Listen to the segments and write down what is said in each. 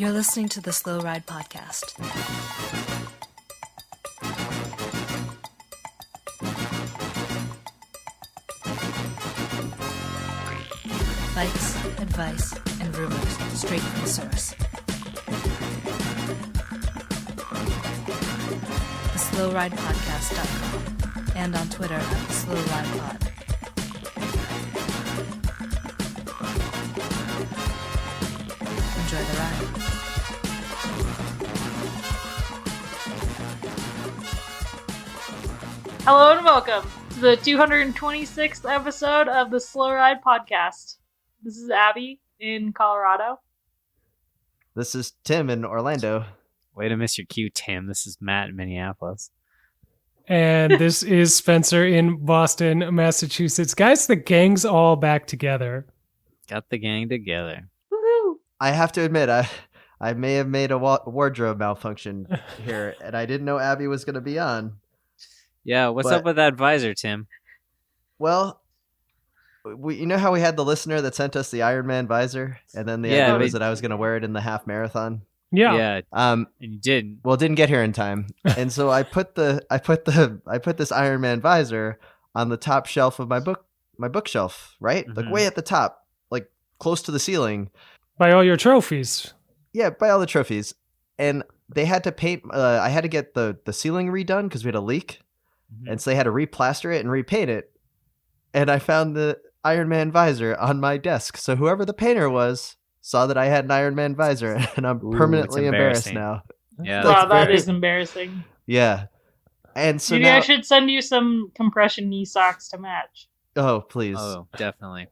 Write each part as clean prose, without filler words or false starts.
You're listening to the Slow Ride Podcast. Bikes, advice, and rumors straight from the source. TheSlowRidePodcast.com and on Twitter at TheSlowRidePod. Enjoy the ride. Hello and welcome to the 226th episode of the Slow Ride Podcast. This is Abby in Colorado. This is Tim in Orlando. Way to miss your cue, Tim. This is Matt in Minneapolis. And this is Spencer in Boston, Massachusetts. Guys, the gang's all back together. Got the gang together. Woohoo! I have to admit, I may have made a wardrobe malfunction here, and I didn't know Abby was going to be on. Yeah, what's up with that visor, Tim? Well, you know how we had the listener that sent us the Iron Man visor, and then the idea was that I was going to wear it in the half marathon. Yeah. And you did. Well, it didn't get here in time, and so I put this Iron Man visor on the top shelf of my bookshelf, right, like way at the top, like close to the ceiling. By all your trophies. Yeah, by all the trophies. And they had to paint, I had to get the ceiling redone because we had a leak. Mm-hmm. And so they had to replaster it and repaint it. And I found the Iron Man visor on my desk. So whoever the painter was saw that I had an Iron Man visor, and I'm permanently embarrassed now. Yeah, wow, that is embarrassing. Yeah. And so Maybe now, I should send you some compression knee socks to match. Oh, please. Oh, definitely.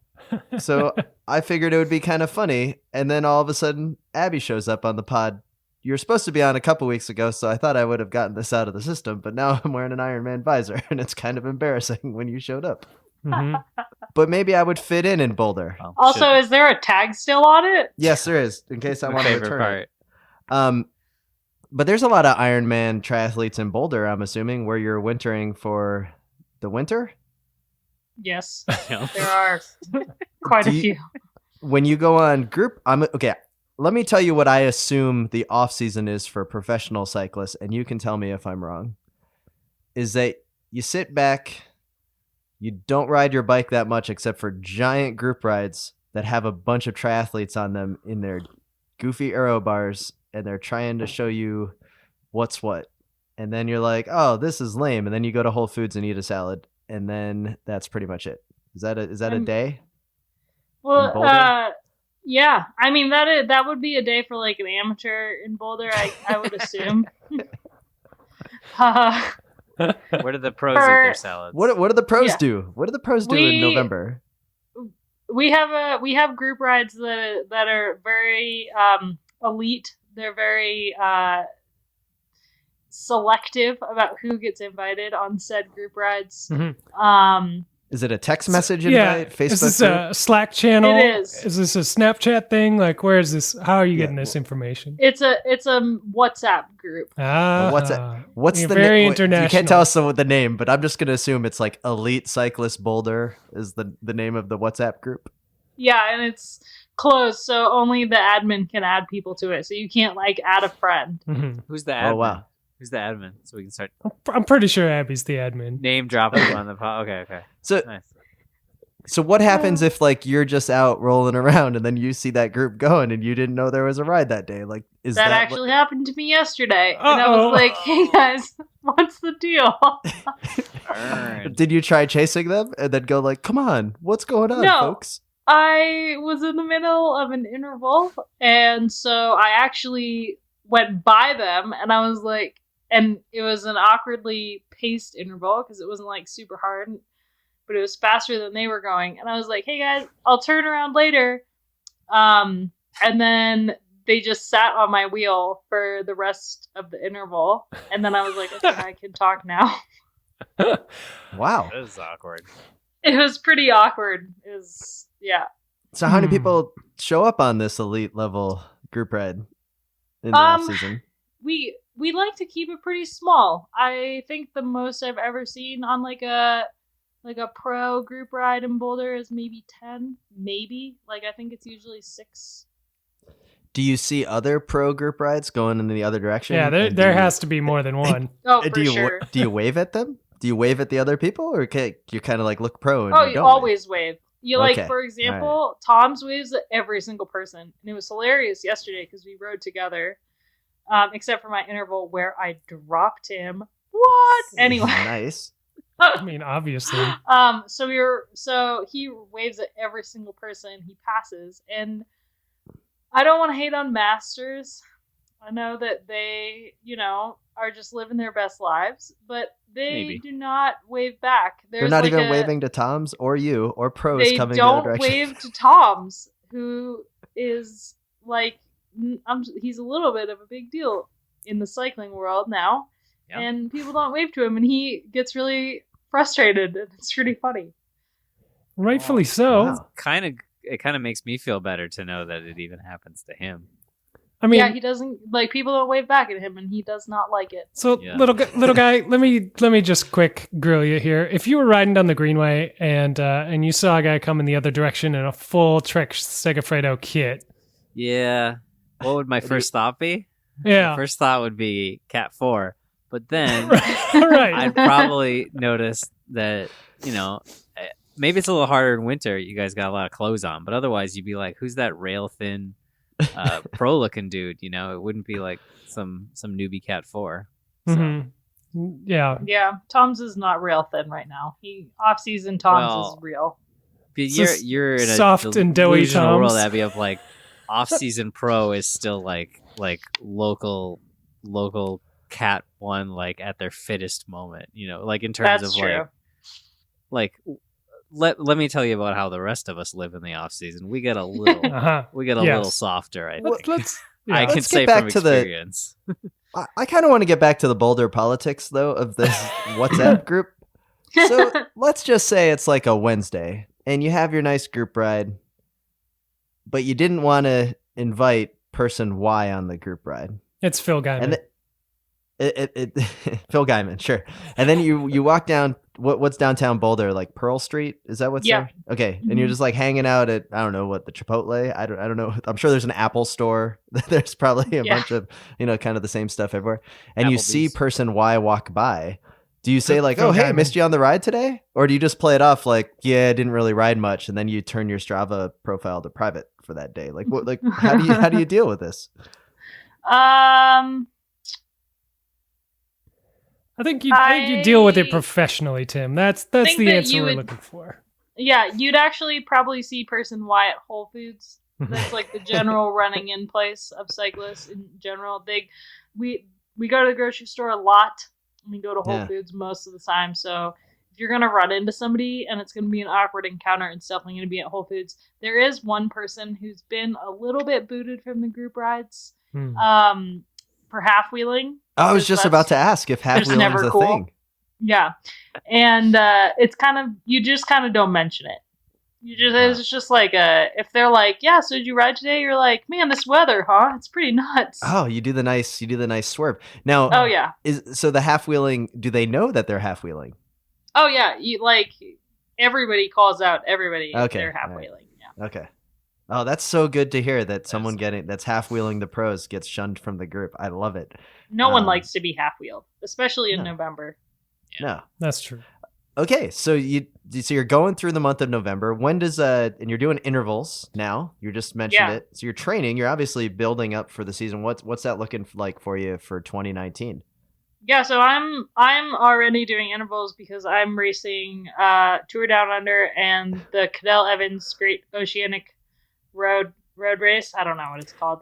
So I figured it would be kind of funny. And then all of a sudden, Abby shows up on the pod. You were supposed to be on a couple weeks ago, so I thought I would have gotten this out of the system. But now I'm wearing an Iron Man visor, and it's kind of embarrassing when you showed up. Mm-hmm. But maybe I would fit in Boulder. Well, Also, is there a tag still on it? Yes, there is, in case I my want to favorite return part. it. But there's a lot of Iron Man triathletes in Boulder, I'm assuming, where you're wintering for the winter? Yes, Yeah. there are quite a few. When you go on group, let me tell you what I assume the off season is for professional cyclists, and you can tell me if I'm wrong. Is that you sit back, you don't ride your bike that much except for giant group rides that have a bunch of triathletes on them in their goofy aero bars, and they're trying to show you what's what. And then you're like, oh, this is lame. And then you go to Whole Foods and eat a salad, and then that's pretty much it. Is that a day? Well, yeah. I mean, that would be a day for like an amateur in Boulder, I would assume. Where do the pros eat their salads? What do the pros do? What do the pros do in November? We have group rides that are very elite. They're very selective about who gets invited on said group rides. Mm-hmm. Is it a text message invite? Facebook is this group? a Slack channel? It is. Is this a Snapchat thing? Like, where is this? How are you getting this information? It's a WhatsApp group. What's You're the very name? international. You can't tell us the name, but I'm just going to assume it's like Elite Cyclist Boulder is the name of the WhatsApp group. Yeah, and it's closed, so only the admin can add people to it. So you can't like add a friend. Mm-hmm. Who's the admin? Oh, wow. Who's the admin? So we can start I'm pretty sure Abby's the admin. name dropping on the pod. Okay. So, Nice. so what happens if like you're just out rolling around and then you see that group going and you didn't know there was a ride that day? Like, is That that actually happened to me yesterday, and I was like, "Hey guys, what's the deal?" Did you try chasing them and then go like, "Come on, what's going on, No. folks?" I was in the middle of an interval, and so I actually went by them, and I was like, and it was an awkwardly paced interval because it wasn't like super hard, but it was faster than they were going. And I was like, hey guys, I'll turn around later. And then they just sat on my wheel for the rest of the interval. And then I was like, okay, I can talk now. Wow. That is awkward. It was pretty awkward. It was, yeah. So how many people show up on this elite level group ride in the off season? We like to keep it pretty small. I think the most I've ever seen on like a pro group ride in Boulder is maybe 10, maybe. Like I think it's usually 6. Do you see other pro group rides going in the other direction? Yeah, And there has to be more than one. Oh, do for you sure. do you wave at them? Do you wave at the other people, or you kind of like look pro? And Oh, you you don't always wave. You like, Okay. for example, Tom's waves at every single person, and it was hilarious yesterday because we rode together, except for my interval where I dropped him. What? Anyway, Nice. I mean, obviously. So he waves at every single person he passes, and I don't want to hate on masters. I know that they, are just living their best lives, but they Maybe. do not wave back. They're not even waving to Toms or you or pros They coming the other don't direction. wave to Tom's, who is like, he's a little bit of a big deal in the cycling world now, Yeah. and people don't wave to him, and he gets really frustrated, and it's pretty funny. Rightfully so. Wow. It kind of makes me feel better to know that it even happens to him. I mean, Yeah, he doesn't like people don't wave back at him, and he does not like it. so Yeah. little guy, let me just quick grill you here. If you were riding down the Greenway and you saw a guy come in the other direction in a full Trek Segafredo kit, Yeah. What would my first thought be? yeah, My first thought would be Cat 4. But then right. I'd probably notice that, maybe it's a little harder in winter. You guys got a lot of clothes on. But otherwise, you'd be like, who's that rail thin pro-looking dude? It wouldn't be like some newbie Cat 4. So. Mhm. Yeah, Yeah, Tom's is not real thin right now. Off-season Tom's is real. But It's you're in a soft and doughy delusional world, Toms. Abby, of like off-season pro is still like local Cat 1 like at their fittest moment, like in terms That's of true. like let me tell you about how the rest of us live in the off-season. We get a little uh-huh. Yes. little softer, I think. Let's I yeah. can Let's get say back from to the- experience. I kind of want to get back to the Boulder politics though of this WhatsApp group. So let's just say it's like a Wednesday, and you have your nice group ride, but you didn't want to invite person Y on the group ride. It's Phil Guyman. And Phil Guyman, sure. And then you walk down what's downtown Boulder, like Pearl Street? Is that what's Yeah. there? Okay. And you're just like hanging out at I don't know what, the Chipotle? I don't know. I'm sure there's an Apple store. There's probably a Yeah. bunch of, kind of the same stuff everywhere. And you see Applebee's. person Y walk by. Do you say like, Phil "Oh, hey, Guyman. missed you on the ride today?" Or do you just play it off like, "Yeah, didn't really ride much," and then you turn your Strava profile to private for that day? Like what how do you deal with this? I think you deal with it I professionally, Tim. That's the think that answer you we're would- looking for. Yeah, you'd actually probably see person Y at Whole Foods. That's like the general running in place of cyclists in general. We go to the grocery store a lot. We go to Whole Yeah. Foods most of the time. So if you're gonna run into somebody and it's gonna be an awkward encounter, it's definitely gonna be at Whole Foods. There is one person who's been a little bit booted from the group rides, for half wheeling. I was because just that's about to ask if half just wheeling is never a cool. thing. Yeah, and it's kind of you just kind of don't mention it. It's just like if they're like, yeah, so did you ride today? You're like, man, this weather, huh? It's pretty nuts. Oh, you do the nice swerve. Now, Oh yeah, so the half wheeling, do they know that they're half wheeling? oh yeah. You like everybody calls out everybody if Okay, they're half alright. wheeling. Yeah. Okay. Oh, that's so good to hear that someone that's half wheeling the pros gets shunned from the group. I love it. No one Um, likes to be half wheeled, especially in no. November. No. That's true. Okay, so you're going through the month of November. When does and you're doing intervals now? You just mentioned Yeah. it. So you're training. You're obviously building up for the season. What's that looking like for you for 2019? Yeah, so I'm already doing intervals because I'm racing Tour Down Under and the Cadell Evans Great Oceanic Road Race. I don't know what it's called.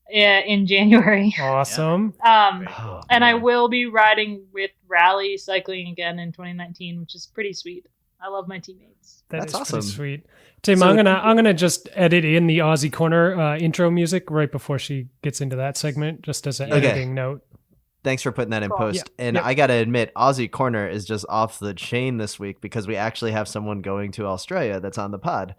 In January. Awesome. Oh, And I man. will be riding with Rally Cycling again in 2019, which is pretty sweet. I love my teammates. That's That's pretty awesome. sweet. Tim, So- I'm gonna just edit in the Aussie Corner intro music right before she gets into that segment, just as an Okay. editing note. Thanks for putting that in Cool. post. Yeah, And yeah. I got to admit, Aussie Corner is just off the chain this week because we actually have someone going to Australia that's on the pod.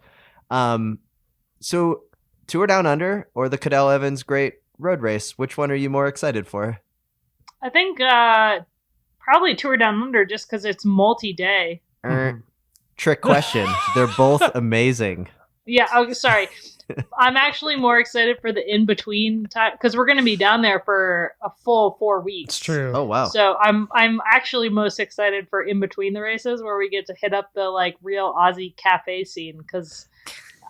So Tour Down Under or the Cadell Evans Great Road Race, which one are you more excited for? I think probably Tour Down Under just because it's multi-day. Trick question. They're both amazing. Yeah, oh, sorry. I'm actually more excited for the in-between time because we're going to be down there for a full 4 weeks. It's true. Oh wow. So I'm actually most excited for in between the races where we get to hit up the like real Aussie cafe scene because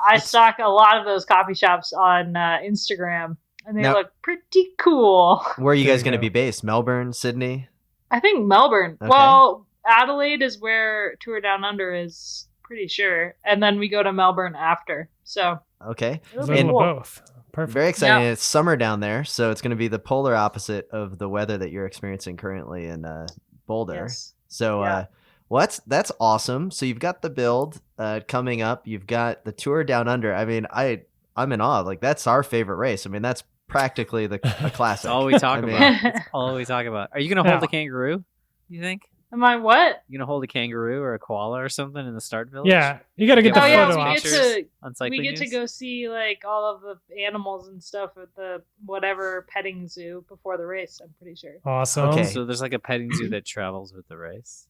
I stalk a lot of those coffee shops on Instagram and they look pretty cool. Where are you There guys you going to go. be based? Melbourne, Sydney? I think Melbourne. Okay. Well, Adelaide is where Tour Down Under is, pretty sure, and then we go to Melbourne after. So Okay. it'll A be little cool. of both. Perfect. Very exciting. Yeah. It's summer down there, so it's going to be the polar opposite of the weather that you're experiencing currently in Boulder. Yes. So, Yeah. well, that's awesome. So you've got the build coming up. You've got the Tour Down Under. I mean, I'm in awe. Like that's our favorite race. I mean, that's practically a classic. That's all we talk I mean, about. That's all we talk about. Are you gonna hold Yeah. a kangaroo? You think Am I what? you gonna hold a kangaroo or a koala or something in the start village? Yeah, you got to get Oh, the yeah, photo we op. get pictures to on cycling we get to news? go see like all of the animals and stuff at the whatever petting zoo before the race. I'm pretty sure. Awesome. Okay. So there's like a petting zoo that travels with the race.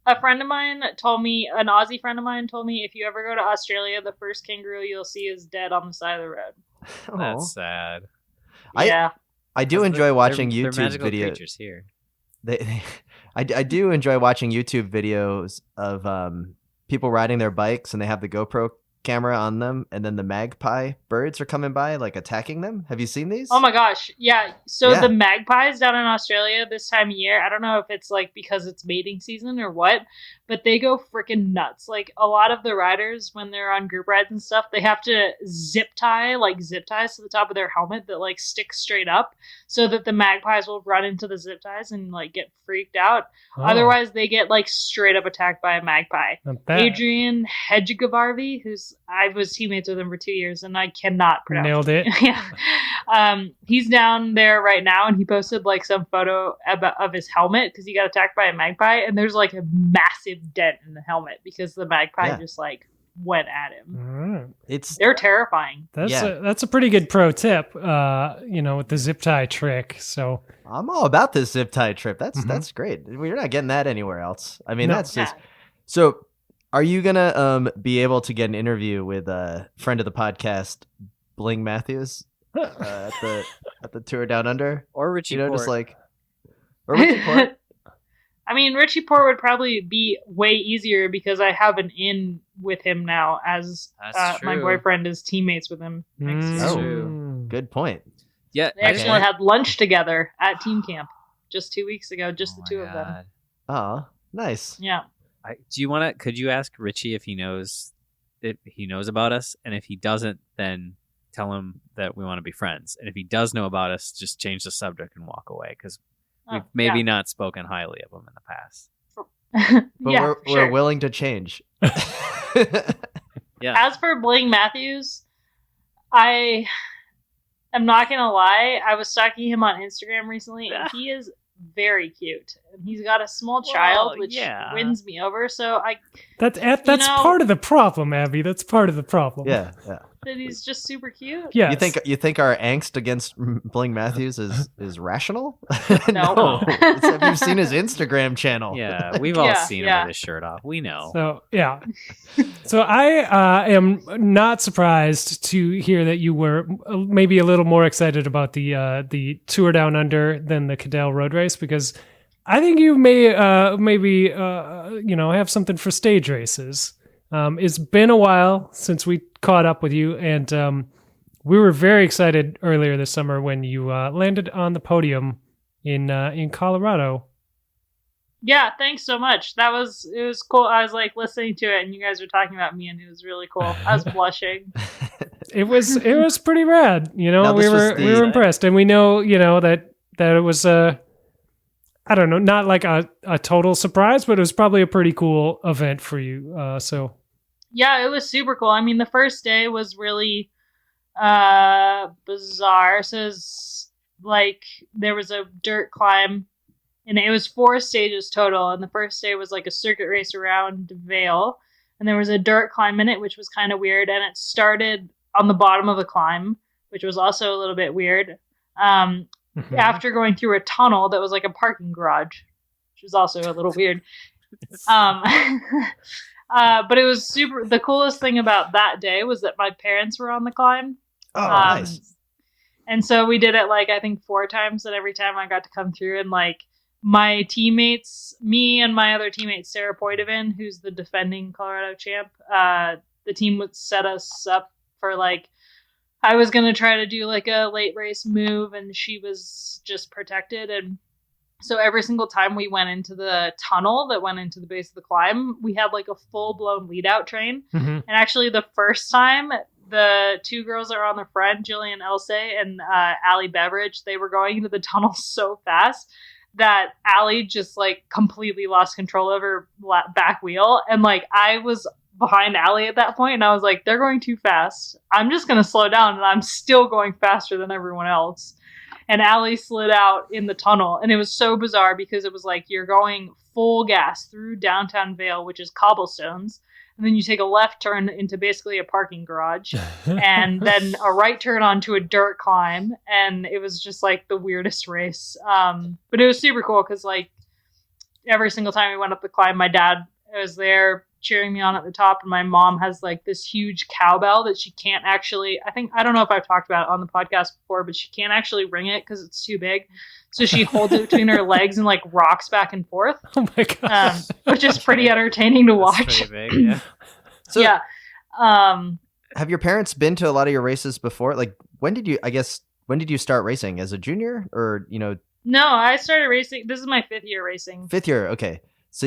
A friend of mine told me, an Aussie friend of mine told me, if you ever go to Australia, the first kangaroo you'll see is dead on the side of the road. Oh. That's sad. Yeah. I do enjoy watching they're YouTube magical videos. creatures here. I do enjoy watching YouTube videos of people riding their bikes and they have the GoPro camera on them, and then the magpie birds are coming by like attacking them. Have you seen these? Oh my gosh. Yeah. So Yeah. the magpies down in Australia this time of year, I don't know if it's like because it's mating season or what, but they go freaking nuts. Like a lot of the riders, when they're on group rides and stuff, they have to zip ties to the top of their helmet that like stick straight up so that the magpies will run into the zip ties and like get freaked out. Oh, Otherwise, they get like straight up attacked by a magpie. not bad. Adrian Hedgegavarvi, I was teammates with him for 2 years, and I cannot pronounce. Nailed it. Yeah, he's down there right now, and he posted like some photo of his helmet because he got attacked by a magpie, and there's like a massive dent in the helmet because the magpie Yeah. just like went at him. All right. It's They're terrifying. That's a pretty good pro tip. With the zip tie trick. So I'm all about this zip tie trip. Mhm. That's great. You're not getting that anywhere else. I mean, No. that's just so. Are you gonna be able to get an interview with a friend of the podcast, Bling Matthews, at the Tour Down Under? Or Richie You know, Port. just like or Ricky Port? I mean, Richie Port would probably be way easier because I have an in with him now, as That's my true. boyfriend is teammates with him. Oh. Mm. Good point. Yeah, They actually Okay. had lunch together at team camp just 2 weeks ago, just the Oh my two of them. God. Oh, nice. Yeah. Do you want to? Could you ask Richie if he knows about us, and if he doesn't, then tell him that we want to be friends. And if he does know about us, just change the subject and walk away because we've maybe not spoken highly of him in the past. But yeah, we're sure. willing to change. Yeah, As for Bling Matthews, I am not gonna lie. I was stalking him on Instagram recently, and he is very cute. And he's got a small child, which wins me over. So That's know- part of the problem, Abby. That's part of the problem. yeah. that he's just super cute. Yes. You think our angst against Bling Matthews is rational? No. Have you seen his Instagram channel? yeah, we've all Yeah, seen him yeah. with his shirt off. We know. So yeah, so I am not surprised to hear that you were maybe a little more excited about the Tour Down Under than the Cadell Road Race, because I think you may have something for stage races. It's been a while since we caught up with you, and we were very excited earlier this summer when you landed on the podium in Colorado. Yeah, thanks so much. It was cool. I was like listening to it, and you guys were talking about me, and it was really cool. I was blushing. It was pretty rad. Now, We this was were the- impressed, and we know that it was I don't know, not like a total surprise, but it was probably a pretty cool event for you. So Yeah, it was super cool. I mean, the first day was really bizarre. So it was like there was a dirt climb, and it was 4 stages total. And the first day was like a circuit race around Vale, and there was a dirt climb in it, which was kind of weird. And it started on the bottom of the climb, which was also a little bit weird. After going through a tunnel that was like a parking garage, which was also a little weird. But it was the coolest thing about that day was that my parents were on the climb. Oh, nice. And so we did it like, I think 4 times, and every time I got to come through, and like my teammates, me and my other teammate, Sarah Poitevin, who's the defending Colorado champ, the team would set us up for like, I was going to try to do like a late race move, and she was just protected. And so every single time we went into the tunnel that went into the base of the climb, we had like a full-blown lead-out train. Mm-hmm. And actually the first time, the 2 girls that were on the front, Jillian Else and Allie Beveridge, they were going into the tunnel so fast that Allie just like completely lost control of her back wheel. And like I was behind Allie at that point, and I was like, they're going too fast. I'm just going to slow down, and I'm still going faster than everyone else. And Allie slid out in the tunnel, and it was so bizarre because it was like you're going full gas through downtown Vail, which is cobblestones, and then you take a left turn into basically a parking garage, and then a right turn onto a dirt climb, and it was just like the weirdest race. But it was super cool because like every single time we went up the climb, my dad was there cheering me on at the top, and my mom has like this huge cowbell that she can't actually, I don't know if I've talked about it on the podcast before, but she can't actually ring it because it's too big, so she holds it between her legs and like rocks back and forth. Oh my god. Which is pretty entertaining to watch. That's pretty big, yeah. So, yeah. Have your parents been to a lot of your races before? Like, when did you start racing? As a junior, or No, I started racing. This is my 5th year racing. 5th year, okay. So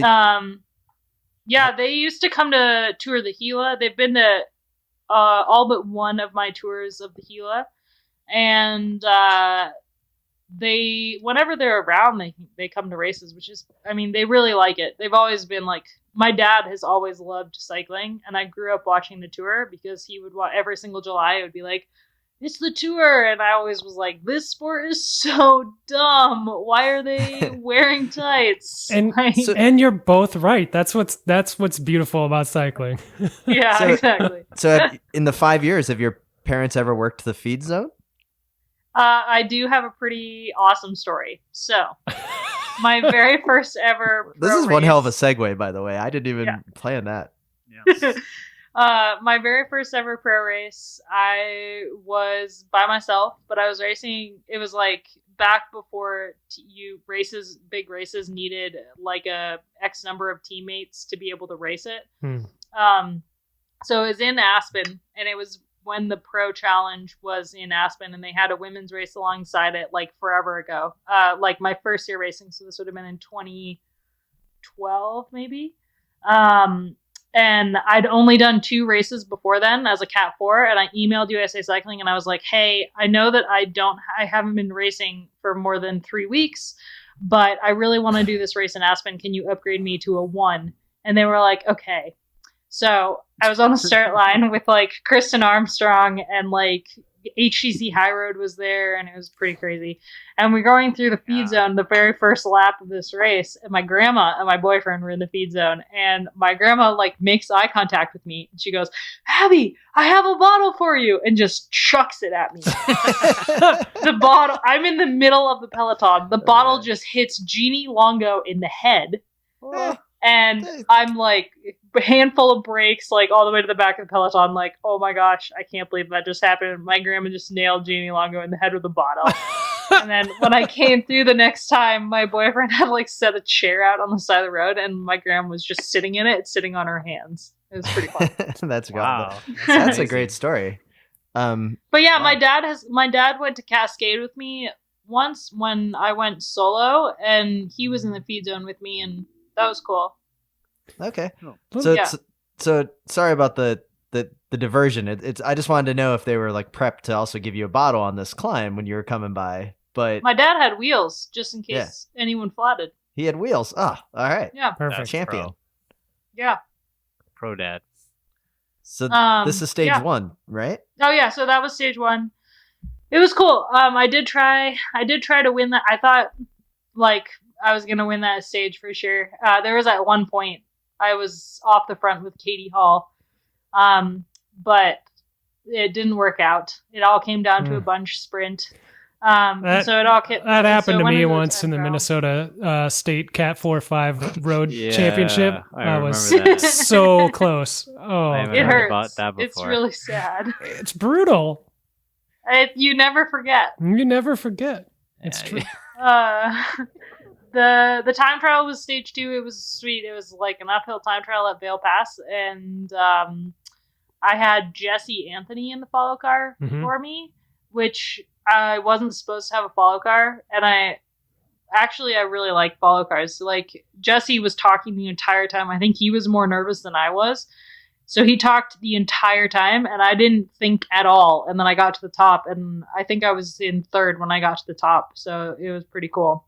yeah, they used to come to tour the Gila. They've been to all but one of my tours of the Gila, and whenever they're around, they come to races, which is, I mean, they really like it. They've always been like, my dad has always loved cycling, and I grew up watching the tour because he would every single July. It would be like, it's the tour, and I always was like, this sport is so dumb. Why are they wearing tights? And like, and you're both right. That's what's beautiful about cycling. yeah, exactly. So in the 5 years, have your parents ever worked the feed zone? I do have a pretty awesome story. So, my very first ever This pro is one race- hell of a segue, by the way. I didn't even plan that. Yeah. My very first ever pro race, I was by myself, but I was racing. It was like back before big races needed like a X number of teammates to be able to race it. So it was in Aspen, and it was when the Pro Challenge was in Aspen, and they had a women's race alongside it like forever ago. Like my first year racing, so this would have been in 2012 maybe. And I'd only done 2 races before then as a Cat 4, and I emailed USA Cycling, and I was like, hey, I know that I haven't been racing for more than 3 weeks, but I really want to do this race in Aspen. Can you upgrade me to a 1? And they were like, okay. So I was on the start line with like Kristen Armstrong, and like HTC High Road was there, and it was pretty crazy. And we're going through the feed zone the very first lap of this race, and my grandma and my boyfriend were in the feed zone, and my grandma like makes eye contact with me, and she goes, Abby, I have a bottle for you, and just chucks it at me. The bottle, I'm in the middle of the peloton, the bottle just hits Jeannie Longo in the head, and I'm like, a handful of brakes, like all the way to the back of the peloton, like, oh my gosh, I can't believe that just happened. My grandma just nailed Jeannie Longo in the head with a bottle. And then when I came through the next time, my boyfriend had like set a chair out on the side of the road, and my grandma was just sitting in it, sitting on her hands. It was pretty fun. That's Wow. That's a great story. But yeah, my dad went to Cascade with me once when I went solo, and he was in the feed zone with me, and that was cool. Okay. Oh. So sorry about the diversion. It's I just wanted to know if they were like prepped to also give you a bottle on this climb when you were coming by. But My dad had wheels just in case anyone flatted. he had wheels. Ah, all right. Yeah. Perfect. That's Champion. pro. Yeah. Pro dad. So this is stage 1, right? Oh yeah, so that was stage 1. It was cool. I did try to win that. I thought like I was gonna win that stage for sure. There was at one point I was off the front with Katie Hall, but it didn't work out. It all came down to a bunch sprint. So it all that happened to went me into the once in the time trial. Minnesota State Cat 4-5 Road Yeah, Championship. I was remember that. so close. Oh, I haven't It heard hurts. about that It's before. really sad. it's brutal. You never forget. You never forget. It's Yeah, true. The time trial was stage 2. It was sweet. It was like an uphill time trial at Vale Pass, and I had Jesse Anthony in the follow car Mhm. for me, which I wasn't supposed to have a follow car, and I really like follow cars. So, like, Jesse was talking the entire time. I think he was more nervous than I was. So he talked the entire time, and I didn't think at all. And then I got to the top, and I think I was in 3rd when I got to the top. So it was pretty cool.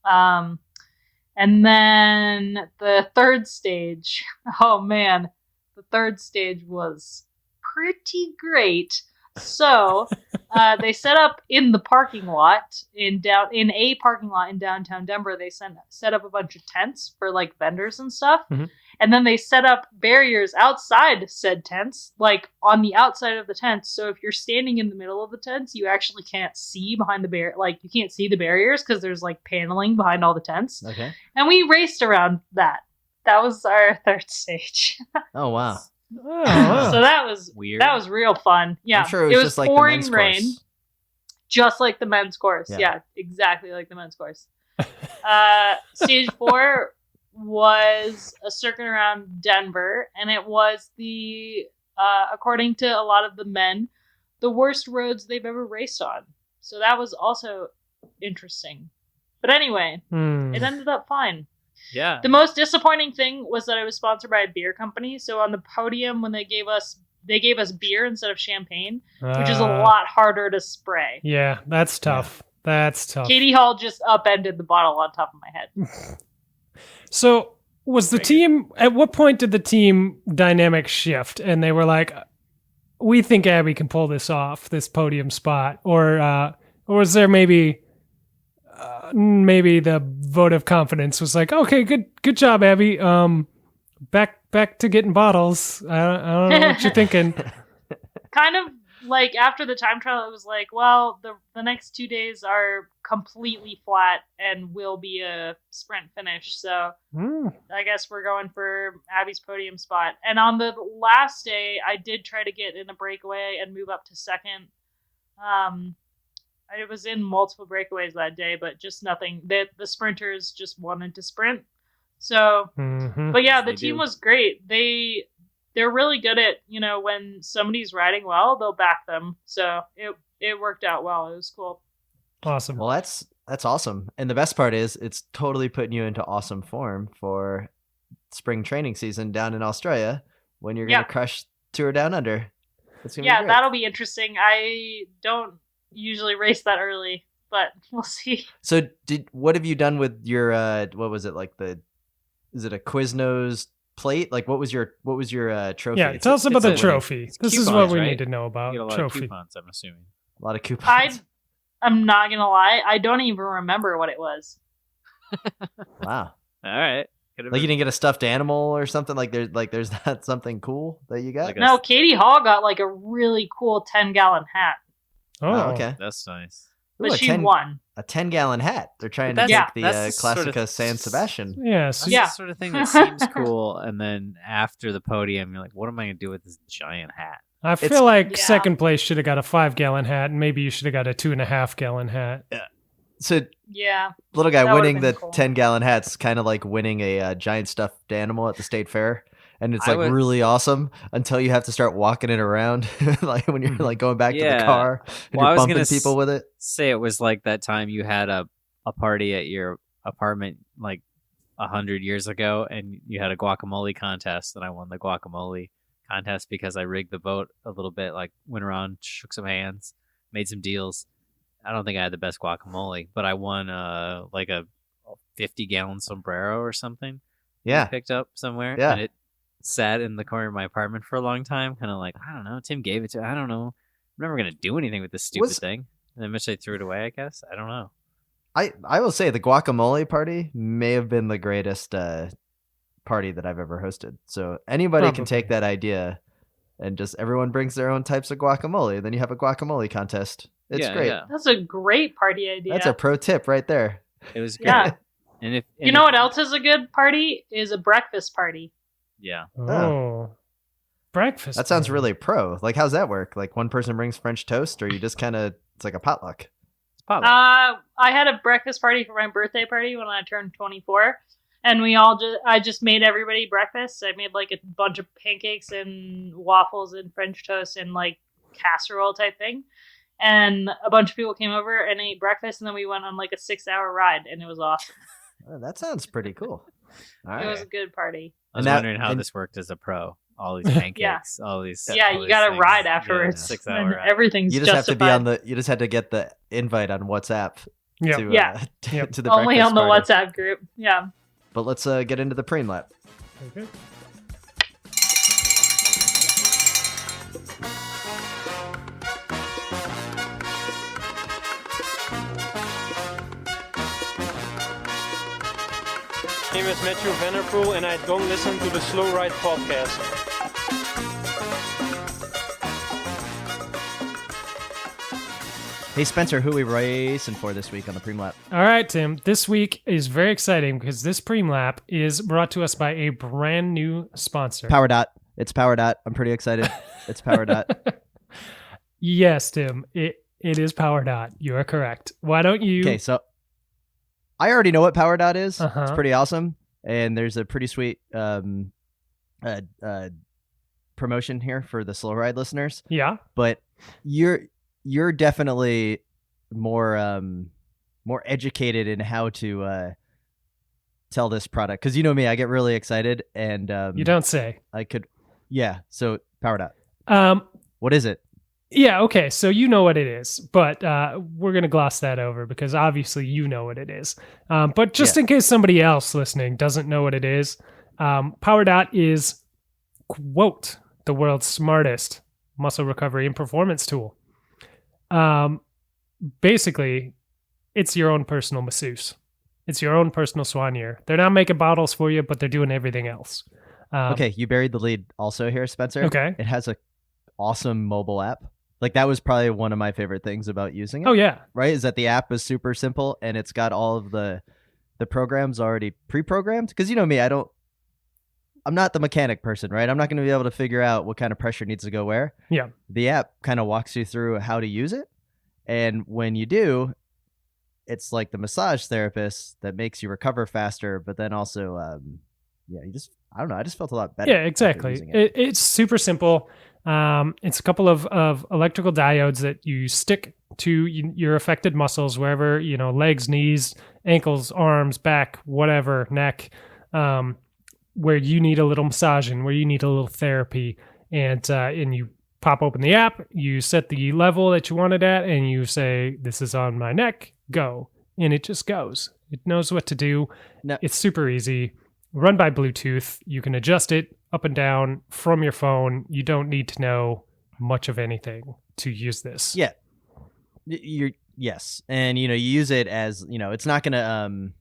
And then the 3rd stage. Oh, man. The 3rd stage was pretty great. So they set up in the parking lot in a parking lot in downtown Denver. They set up a bunch of tents for like vendors and stuff, and then they set up barriers outside said tents, like on the outside of the tents. So if you're standing in the middle of the tents, you actually can't see behind the like you can't see the barriers because there's like paneling behind all the tents. Okay. And we raced around that. That was our 3rd stage. Oh wow. Oh, wow. So that was Weird. That was real fun. Yeah, I'm sure it was just like the pouring men's rain, course. just like the men's course. Yeah. Yeah, exactly like the men's course. Stage 4 was a circuit around Denver, and it was according to a lot of the men, the worst roads they've ever raced on. So that was also interesting. But anyway, it ended up fine. Yeah. The most disappointing thing was that I was sponsored by a beer company. So on the podium, when they gave us beer instead of champagne, which is a lot harder to spray. Yeah, that's tough. That's tough. Katie Hall just upended the bottle on top of my head. So was the team, at what point did the team dynamic shift and they were like, we think Abby can pull this off, this podium spot? Or was there maybe the vote of confidence was like, okay, good job, Abby. Back to getting bottles. I don't know what you're thinking. Kind of like after the time trial, it was like, well, the next 2 days are completely flat and will be a sprint finish. So I guess we're going for Abby's podium spot. And on the last day, I did try to get in a breakaway and move up to 2nd. I was in multiple breakaways that day, but just nothing. The sprinters just wanted to sprint. So, but yeah, the team was great. They're really good at, when somebody's riding well, they'll back them. So it worked out well. It was cool. Awesome. Well, that's awesome. And the best part is it's totally putting you into awesome form for spring training season down in Australia when you're going to crush Tour Down Under. It's gonna be great. That'll be interesting. I don't usually race that early, but we'll see. So what have you done with your what was it, like is it a Quiznos plate? Like what was your trophy? Yeah, tell us about the it's trophy. This is what coupons, we right? need to know You about. get a lot Trophy. of coupons, I'm assuming. A lot of coupons. I'm not gonna lie, I don't even remember what it was. Wow. All right. Could've Like you been- didn't get a stuffed animal or something? There's not something cool that you got? Like No, Katie Hall got like a really cool 10-gallon hat, Oh, okay. That's nice. but Ooh, she won. a 10-gallon hat. They're trying to That's- make that's the the sort of- Classica San Sebastian. Yes. That's Yeah. the sort of thing that seems cool, and then after the podium, you're like, what am I going to do with this giant hat? I It's- feel like Yeah. second place should have got a 5-gallon hat, and maybe you should have got a 2.5-gallon hat. So Yeah. little guy That would've winning been the cool. 10-gallon hat's kind of like winning a giant stuffed animal at the state fair. And it's I like would- really awesome until you have to start walking it around, like when you're like going back to the Yeah. car and Well, I you're was bumping gonna people with it. Say it was like that time you had a party at your apartment like 100 years ago, and you had a guacamole contest, and I won the guacamole contest because I rigged the boat a little bit, like went around, shook some hands, made some deals. I don't think I had the best guacamole, but I won like a 50-gallon sombrero or something. Yeah. I picked up somewhere. Yeah. And it sat in the corner of my apartment for a long time, kind of like, I don't know, Tim gave it to, I don't know, I'm never gonna do anything with this stupid thing. And then eventually threw it away, I guess. I don't know. I will say the guacamole party may have been the greatest party that I've ever hosted. So anybody can Probably. take that idea and just everyone brings their own types of guacamole. And then you have a guacamole contest. It's Yeah, great. yeah. That's a great party idea. That's a pro tip right there. It was great. Yeah. And You know what else is a good party? Is a breakfast party. Yeah. Oh. Breakfast. That sounds party. really pro. Like, how's that work? Like, one person brings French toast, or you just kind of, it's like a potluck. It's potluck. I had a breakfast party for my birthday party when I turned 24, and I just made everybody breakfast. I made like a bunch of pancakes and waffles and French toast and like casserole type thing. And a bunch of people came over and ate breakfast, and then we went on like a 6-hour ride, and it was awesome. Oh, that sounds pretty cool. All right. It was a good party. I was and that- wondering how and- this worked as a pro. All these pancakes, all these. Yeah, all you these got to things. ride Yeah, afterwards. 6-hour And ride. everything's You just have to be on justified. the. You just had to get the invite on WhatsApp. Yeah. To, Yeah. Yep. to the Only breakfast on the party. WhatsApp group. Yeah. But let's get into the preem lap. Okay. My name is Matthew Vanderpool, and I don't listen to the Slow Ride podcast. Hey Spencer, who we racing for this week on the preem lap? All right, Tim. This week is very exciting because this preem lap is brought to us by a brand new sponsor. Power Dot. It's Power Dot. I'm pretty excited. It's Power Dot. Yes, Tim. It is Power Dot. You are correct. Why don't you? Okay, so I already know what Power Dot is. Uh-huh. It's pretty awesome, and there's a pretty sweet promotion here for the slow ride listeners. Yeah. But you're definitely more educated in how to tell this product, because you know me, I get really excited, and You don't say. I could, yeah. So Power Dot. What is it? Yeah, okay, so you know what it is, but we're going to gloss that over because obviously you know what it is. But just in case somebody else listening doesn't know what it is, Power Dot is, quote, the world's smartest muscle recovery and performance tool. Basically, it's your own personal masseuse. It's your own personal soigneur. They're not making bottles for you, but they're doing everything else. Okay, you buried the lead also here, Spencer. Okay. It has a awesome mobile app. Like, that was probably one of my favorite things about using it. Oh, yeah. Right? Is that the app is super simple, and it's got all of the programs already pre-programmed. Because you know me, I'm not the mechanic person, right? I'm not going to be able to figure out what kind of pressure needs to go where. Yeah. The app kind of walks you through how to use it. And when you do, it's like the massage therapist that makes you recover faster, but then also, I don't know, I just felt a lot better. Yeah, after exactly. using it. It's super simple. It's a couple of electrical diodes that you stick to your affected muscles, wherever, legs, knees, ankles, arms, back, whatever, neck, where you need a little massaging, where you need a little therapy. And you pop open the app, you set the level that you want it at, and you say, this is on my neck, go. And it just goes. It knows what to do. No. It's super easy. Run by Bluetooth. You can adjust it up and down from your phone. You don't need to know much of anything to use this. Yeah. Yes. And, you use it as, it's not going to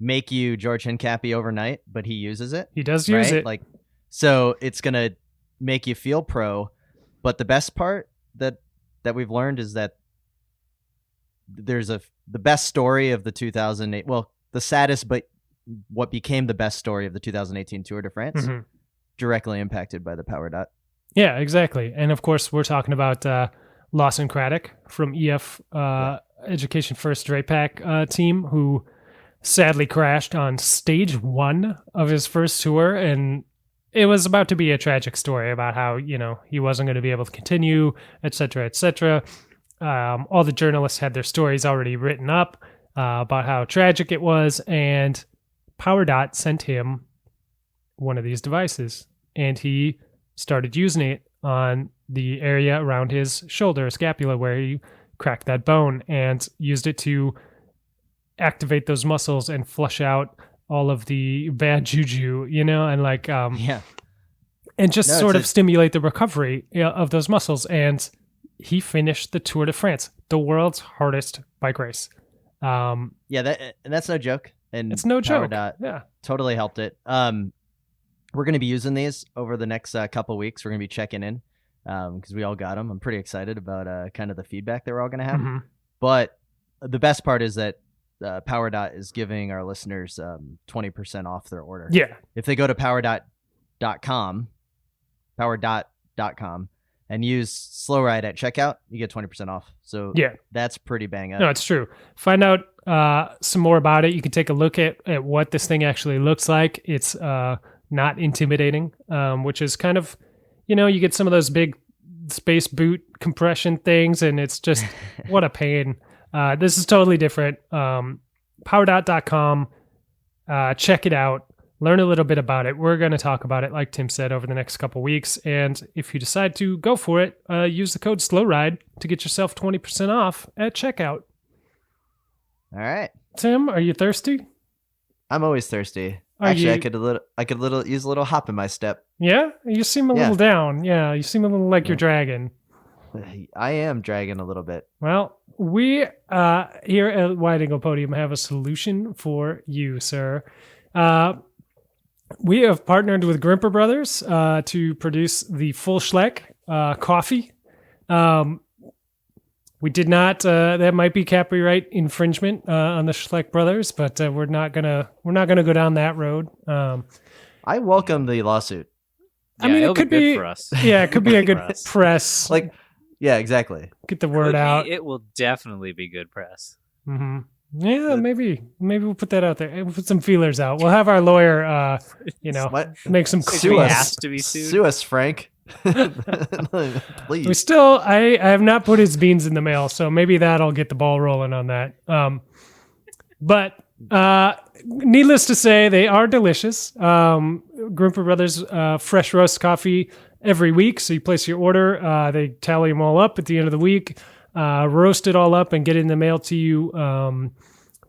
make you George Hincapie overnight, but he uses it. He does use right? it. Like, so it's going to make you feel pro. But the best part that we've learned is that there's the best story of the 2008, well, the saddest, but what became the best story of the 2018 Tour de France, Mhm. directly impacted by the Power Dot. Yeah, exactly. And of course, we're talking about Lawson Craddock from EF Education First Dray Pack team, who sadly crashed on stage 1 of his first tour. And it was about to be a tragic story about how, he wasn't going to be able to continue, et cetera, et cetera. All the journalists had their stories already written up about how tragic it was. And Power Dot sent him one of these devices, and he started using it on the area around his shoulder, scapula, where he cracked that bone, and used it to activate those muscles and flush out all of the bad juju, and like, Yeah. and just No, sort it's of stimulate the recovery of those muscles. And he finished the Tour de France, the world's hardest bike race. Yeah, and that's no joke. And It's no Power joke. Dot Yeah. totally helped it. we're going to be using these over the next couple weeks. We're going to be checking in because we all got them. I'm pretty excited about kind of the feedback that we're all going to have. Mm-hmm. But the best part is that PowerDot is giving our listeners 20% off their order. Yeah. If they go to PowerDot.com, and use Slow Ride at checkout, you get 20% off. So Yeah. that's pretty bang up. No, it's true. Find out some more about it. You can take a look at what this thing actually looks like. It's not intimidating, which is kind of, you get some of those big space boot compression things, and it's just, what a pain. This is totally different. PowerDot.com. Check it out. Learn a little bit about it. We're going to talk about it, like Tim said, over the next couple weeks. And if you decide to go for it, use the code SLOWRIDE to get yourself 20% off at checkout. All right. Tim, are you thirsty? I'm always thirsty. Are Actually, you- I could use a little hop in my step. Yeah? You seem a Yeah. little down. Yeah, you seem a little like you're dragging. I am dragging a little bit. Well, we here at Wide Angle Podium have a solution for you, sir. We have partnered with Grimpeur Bros to produce the full Schleck coffee. We did not. That might be copyright infringement on the Schleck brothers, but we're not gonna go down that road. I welcome the lawsuit. I mean, it'll it could good be for us. Yeah, it could be a good For us. press. Like, yeah, exactly. Get the word out. It will definitely be good press. Mm-hmm. Yeah, maybe we'll put that out there. We'll put some feelers out. We'll have our lawyer, What? make some Sue calls. us. Has to be sued. Sue us, Frank. Please. We still, I have not put his beans in the mail, so maybe that'll get the ball rolling on that. But needless to say, they are delicious. Grimpeur Brothers fresh roast coffee every week. So you place your order, they tally them all up at the end of the week, roast it all up, and get it in the mail to you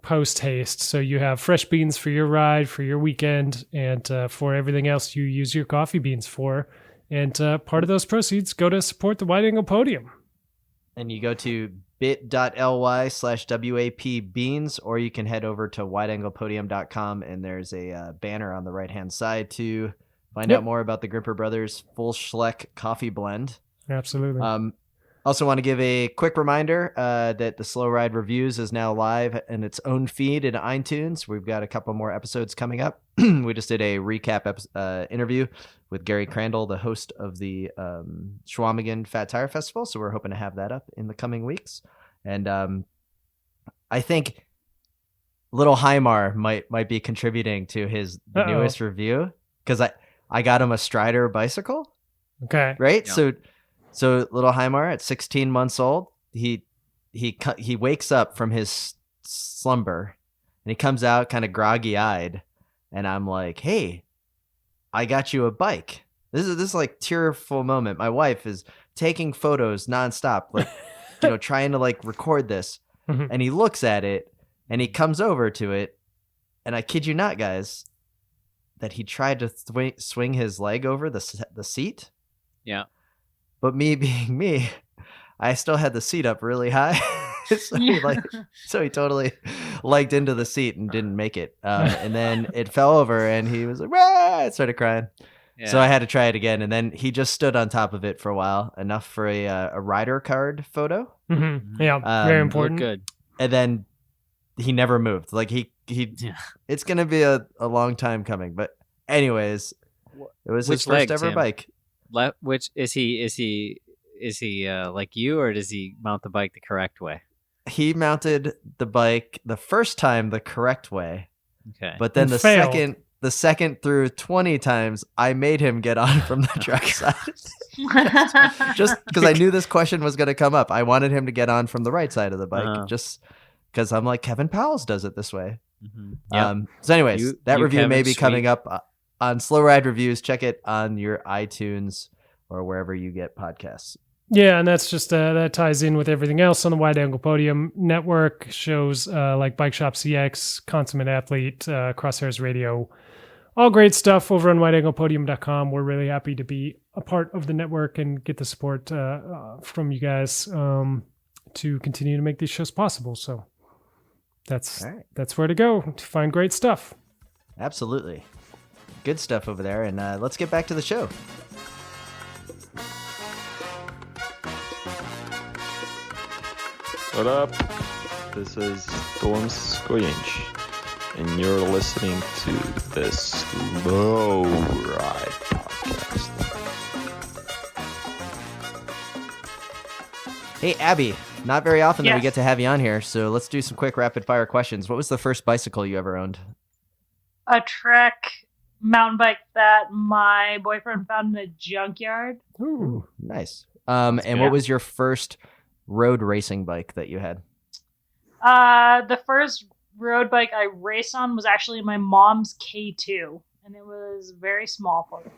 post haste. So you have fresh beans for your ride, for your weekend, and for everything else you use your coffee beans for. And part of those proceeds go to support the Wide Angle Podium. And you go to bit.ly/WAP beans, or you can head over to wideanglepodium.com, and there's a banner on the right-hand side to find out more about the Grimpeur Brothers Full Schleck Coffee Blend. Absolutely. Also want to give a quick reminder that the Slow Ride Reviews is now live in its own feed in iTunes. We've got a couple more episodes coming up. We just did a recap interview with Gary Crandall, the host of the Schwamigan Fat Tire Festival. So we're hoping to have that up in the coming weeks. And I think Little Heimar might be contributing to the newest review, because I got him a Strider bicycle, Okay. right? Yeah. So Little Heimar at 16 months old, he wakes up from his slumber and he comes out kind of groggy-eyed, and I'm like, "Hey, I got you a bike." This is like tearful moment. My wife is taking photos nonstop, like trying to like record this, Mhm. and he looks at it and he comes over to it, and I kid you not, guys, that he tried to swing his leg over the seat. Yeah. But me being me, I still had the seat up really high. so he totally legged into the seat and didn't make it. And then it fell over and he was like, "Wah!" I started crying. Yeah. So I had to try it again. And then he just stood on top of it for a while, enough for a rider card photo. Mm-hmm. Yeah, very Look important. Good. And then he never moved. Like it's going to be a long time coming. But anyways, it was his Which leg, first ever Tim? bike. Which is he like you, or does he mount the bike the correct way? He mounted the bike the first time the correct way, Okay. but then And the failed. second through 20 times, I made him get on from the track side. Just because I knew this question was going to come up. I wanted him to get on from the right side of the bike, just because I'm like, Kevin Powell's does it this way. Yeah. So anyways, that you, review may Kevin, be sweet. coming up on Slow Ride Reviews. Check it on your iTunes or wherever you get podcasts. Yeah, and that's just that ties in with everything else on the Wide Angle Podium Network. Shows like Bike Shop CX, Consummate Athlete, Crosshairs Radio, all great stuff over on wideanglepodium.com. We're really happy to be a part of the network and get the support from you guys to continue to make these shows possible. So that's All right. that's where to go to find great stuff. Absolutely. Good stuff over there, and let's get back to the show. What up? This is Storm Squinch, and you're listening to the Slow Ride Podcast. Hey, Abby, not very often that we Yes. get to have you on here, so let's do some quick rapid-fire questions. What was the first bicycle you ever owned? A Trek mountain bike that my boyfriend found in a junkyard. Ooh. Nice. And good. what was your first road racing bike that you had? The first road bike I raced on was actually my mom's K2, and it was very small for me.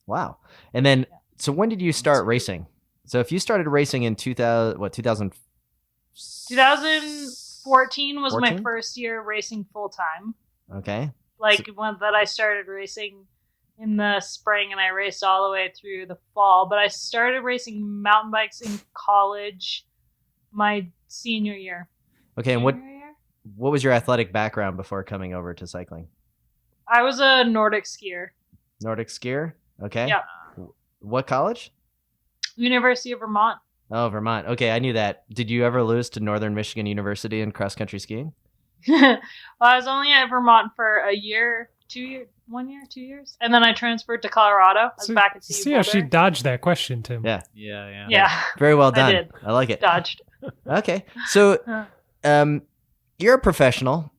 Wow. And then, so when did you start racing? So if you started racing in 2000, 2014 was my 14? first year racing full time. Okay. Like when that I started racing in the spring, and I raced all the way through the fall. But I started racing mountain bikes in college my senior year. Okay, and what Junior year? was your athletic background before coming over to cycling? I was a Nordic skier. Nordic skier? Okay. Yeah. What college? University of Vermont. Oh, Vermont. Okay, I knew that. Did you ever lose to Northern Michigan University in cross-country skiing? Well, I was only at Vermont for a year, 2 years, 1 year, 2 years, and then I transferred to Colorado. I was back at CU See how she Boulder. dodged that question, Tim. Yeah. Yeah. Yeah, Very well I done. did. I like it. dodged. Okay. So, you're a professional.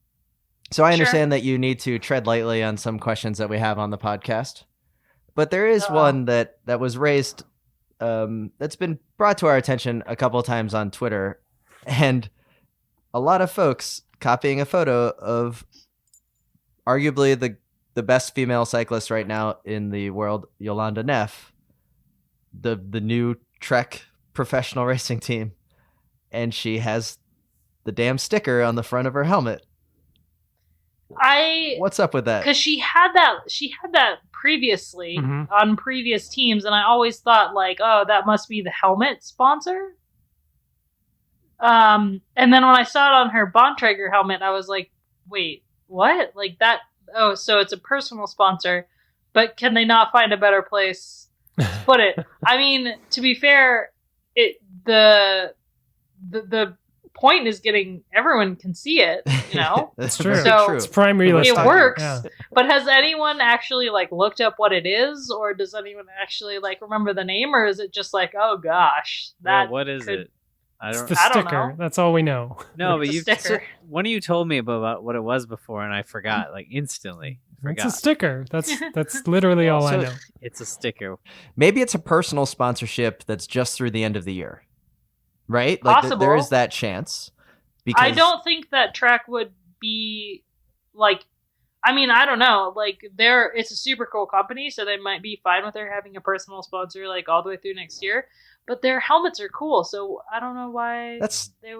So I Sure. understand that you need to tread lightly on some questions that we have on the podcast. But there is Uh-oh. one that was raised that's been brought to our attention a couple of times on Twitter, and a lot of folks copying a photo of arguably the best female cyclist right now in the world, Yolanda Neff, the new Trek professional racing team, and she has the damn sticker on the front of her helmet. What's up with that? Because she had that previously Mhm. on previous teams, and I always thought like, oh, that must be the helmet sponsor. And then when I saw it on her Bontrager helmet, I was like, wait, what? Like that? Oh, so it's a personal sponsor, but can they not find a better place to put it? I mean, to be fair, the point is getting everyone can see it, you know. That's true. very So- true. It's prime real It estate. works. Yeah. But has anyone actually like looked up what it is, or does anyone actually like remember the name, or is it just like, oh gosh, Well, that what is could- it? I It's don't. the I don't sticker. know. That's all we know. No, but It's a you. sticker. One of you told me about what it was before, and I forgot. Like instantly, It's forgot. a sticker. That's literally all I So- know. It's a sticker. Maybe it's a personal sponsorship that's just through the end of the year, right? Like there Possible. is that chance. Because I don't think that Trek would be like. I mean, I don't know. Like, it's a super cool company, so they might be fine with her having a personal sponsor like all the way through next year. But their helmets are cool, so I don't know why That's they.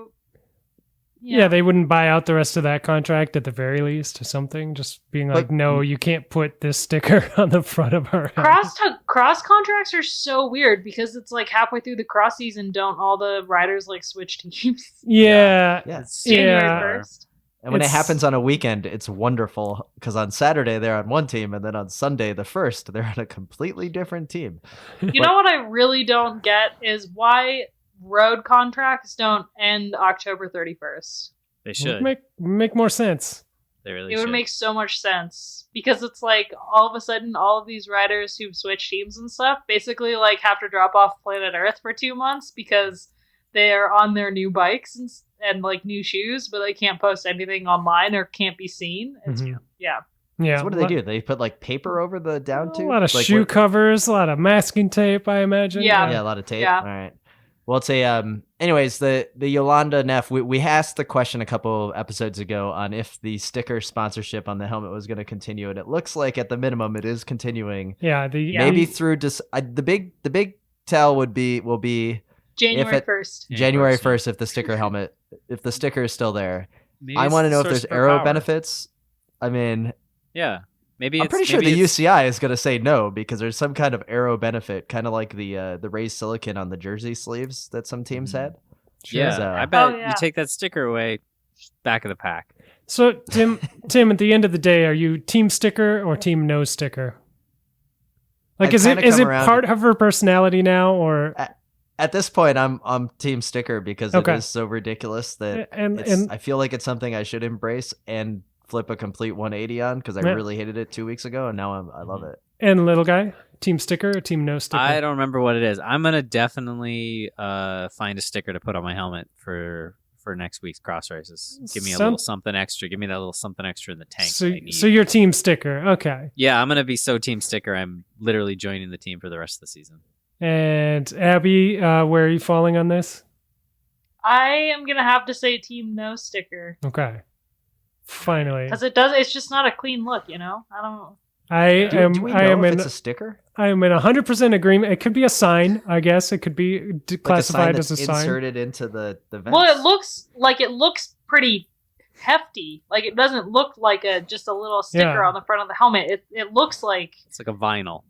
Yeah, they wouldn't buy out the rest of that contract at the very least or something. Just being like, But- no, you can't put this sticker on the front of our helmet. Cross contracts are so weird because it's like halfway through the cross season, don't all the riders like switch teams? Yeah. yeah. January Yeah. 1st. And when it It's- happens on a weekend, it's wonderful because on Saturday they're on one team, and then on Sunday the first they're on a completely different team. You know what I really don't get is why road contracts don't end October 31st. They should. Make more sense. They really It should. would make so much sense because it's like all of a sudden all of these riders who've switched teams and stuff basically like have to drop off planet Earth for 2 months because they're on their new bikes and like new shoes, but they can't post anything online or can't be seen. It's, Mhm. Yeah. Yeah. So what do they do? They put like paper over the down A tube? lot of Like, shoe what- covers, a lot of masking tape, I imagine. Yeah. Yeah, a lot of tape. Yeah. All right. Well, it's a anyways, the Yolanda Neff, we asked the question a couple episodes ago on if the sticker sponsorship on the helmet was going to continue, and it looks like at the minimum it is continuing. Yeah. Maybe through the big tell will be January it- 1st. January first, 1st if the sticker helmet, if the sticker is still there. Maybe I it's want to the know if source there's of her aero power. benefits. I mean, Yeah, maybe. I'm it's, pretty sure maybe the it's- UCI is going to say no because there's some kind of aero benefit, kind of like the raised silicon on the jersey sleeves that some teams Mhm. had. Yeah, So- I bet Oh, yeah. you take that sticker away, back of the pack. So Tim, at the end of the day, are you team sticker or team no sticker? Like, I've is it come around part of her personality now, or at this point I'm team sticker because Okay. it is so ridiculous that and I feel like it's something I should embrace and flip a complete 180 on because I Yeah. really hated it 2 weeks ago and now I love it. and little guy, team sticker or team no sticker? I don't remember what it is. I'm gonna definitely find a sticker to put on my helmet for next week's cross races. Give me a little something extra. Give me that little something extra in the tank. So, that I need. so you're team sticker, okay? Yeah, I'm gonna be so team sticker. I'm literally joining the team for the rest of the season. And Abby, where are you falling on this? I am gonna have to say team no sticker Okay, finally, because it's just not a clean look, you know. I don't. Do we know if it's a sticker? I am in 100% agreement. It could be a sign, I guess. It could be classified as a sign. Inserted into the vents. Well, it looks pretty hefty. Like it doesn't look like just a little sticker Yeah. on the front of the helmet. It looks like It's like a vinyl.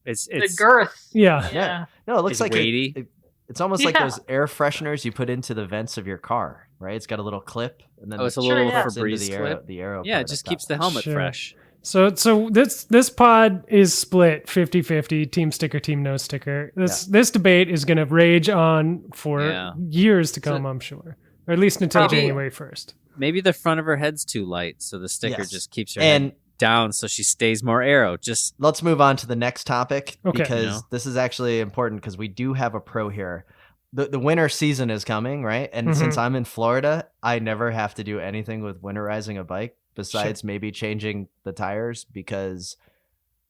It's the girth. Yeah. Yeah. No, it looks It's like weighty. it's almost like Yeah. those air fresheners you put into the vents of your car, right? It's got a little clip, and then Oh, it's a Sure, little yeah. clips into Febreze the arrow. clip. The arrow. Yeah, part it just up keeps top. the helmet Sure. fresh. So this pod is split 50-50, team sticker, team no sticker. This debate is going to rage on for Yeah. years to come, So- I'm sure. Or at least until Probably. January 1st. Maybe the front of her head's too light, so the sticker Yes. just keeps her And head down, so she stays more arrow. Just let's move on to the next topic Okay. because You know? this is actually important because we do have a pro here. The winter season is coming, right? And Mhm. since I'm in Florida, I never have to do anything with winterizing a bike besides maybe changing the tires because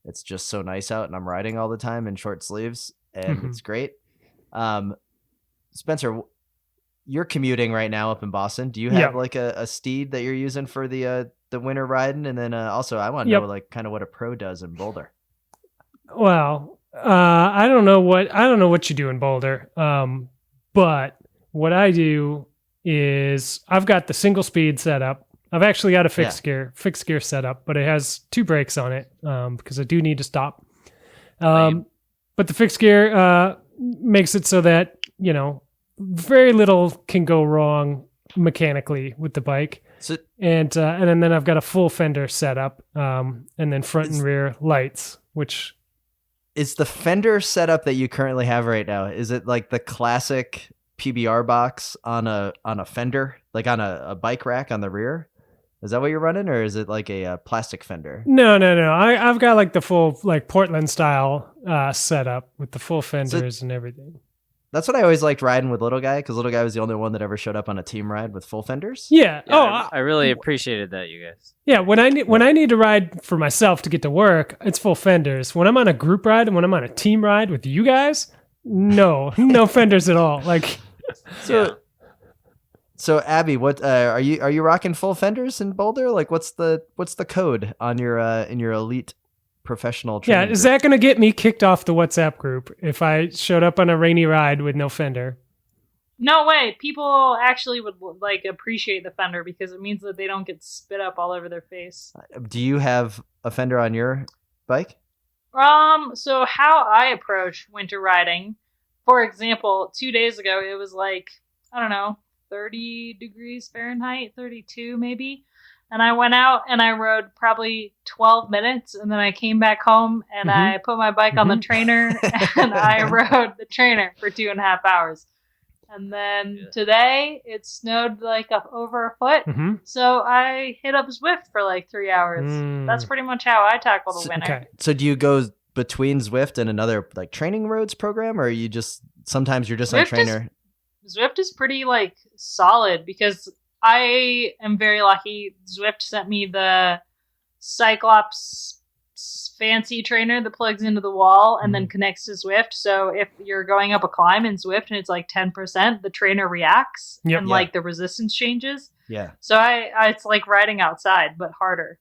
it's just so nice out and I'm riding all the time in short sleeves and Mhm. it's great. Spencer, you're commuting right now up in Boston. Do you have Yeah. like a steed that you're using for the winter riding? And then also I want to Yep. know like kind of what a pro does in Boulder. Well, I don't know what you do in Boulder. But what I do is I've got the single speed setup. I've actually got a fixed gear setup, but it has 2 brakes on it because I do need to stop. Lame. But the fixed gear makes it so that, you know, very little can go wrong mechanically with the bike. So And then I've got a full fender setup and then front and rear lights, which is the fender setup that you currently have right now, is it like the classic PBR box on a fender, like on a bike rack on the rear? Is that what you're running, or is it like a plastic fender? No. I've got like the full like Portland style setup with the full fenders and everything. That's what I always liked riding with Little Guy because Little Guy was the only one that ever showed up on a team ride with full fenders. Yeah. Yeah, I really appreciated that, you guys. Yeah. When I need to ride for myself to get to work, it's full fenders. When I'm on a group ride and when I'm on a team ride with you guys, no fenders at all. Like, So Abby, what are you rocking full fenders in Boulder? Like, what's the code on your in your elite professional training is group? that going to get me kicked off the WhatsApp group if I showed up on a rainy ride with no fender? No way. People actually would like appreciate the fender because it means that they don't get spit up all over their face. Do you have a fender on your bike? So how I approach winter riding, for example, 2 days ago it was like, I don't know, 30 degrees Fahrenheit, 32 maybe. And I went out and I rode probably 12 minutes and then I came back home and I put my bike on the trainer and I rode the trainer for 2.5 hours. And then today it snowed like over a foot. Mm-hmm. So I hit up Zwift for like 3 hours. That's pretty much how I tackle the winter. Okay. So do you go between Zwift and another like training roads program, or are you just sometimes you're just on trainer? Zwift is pretty like solid because I am very lucky. Zwift sent me the Cyclops fancy trainer that plugs into the wall and then connects to Zwift. So if you're going up a climb in Zwift and it's like 10%, the trainer reacts and like the resistance changes. Yeah. So I it's like riding outside but harder.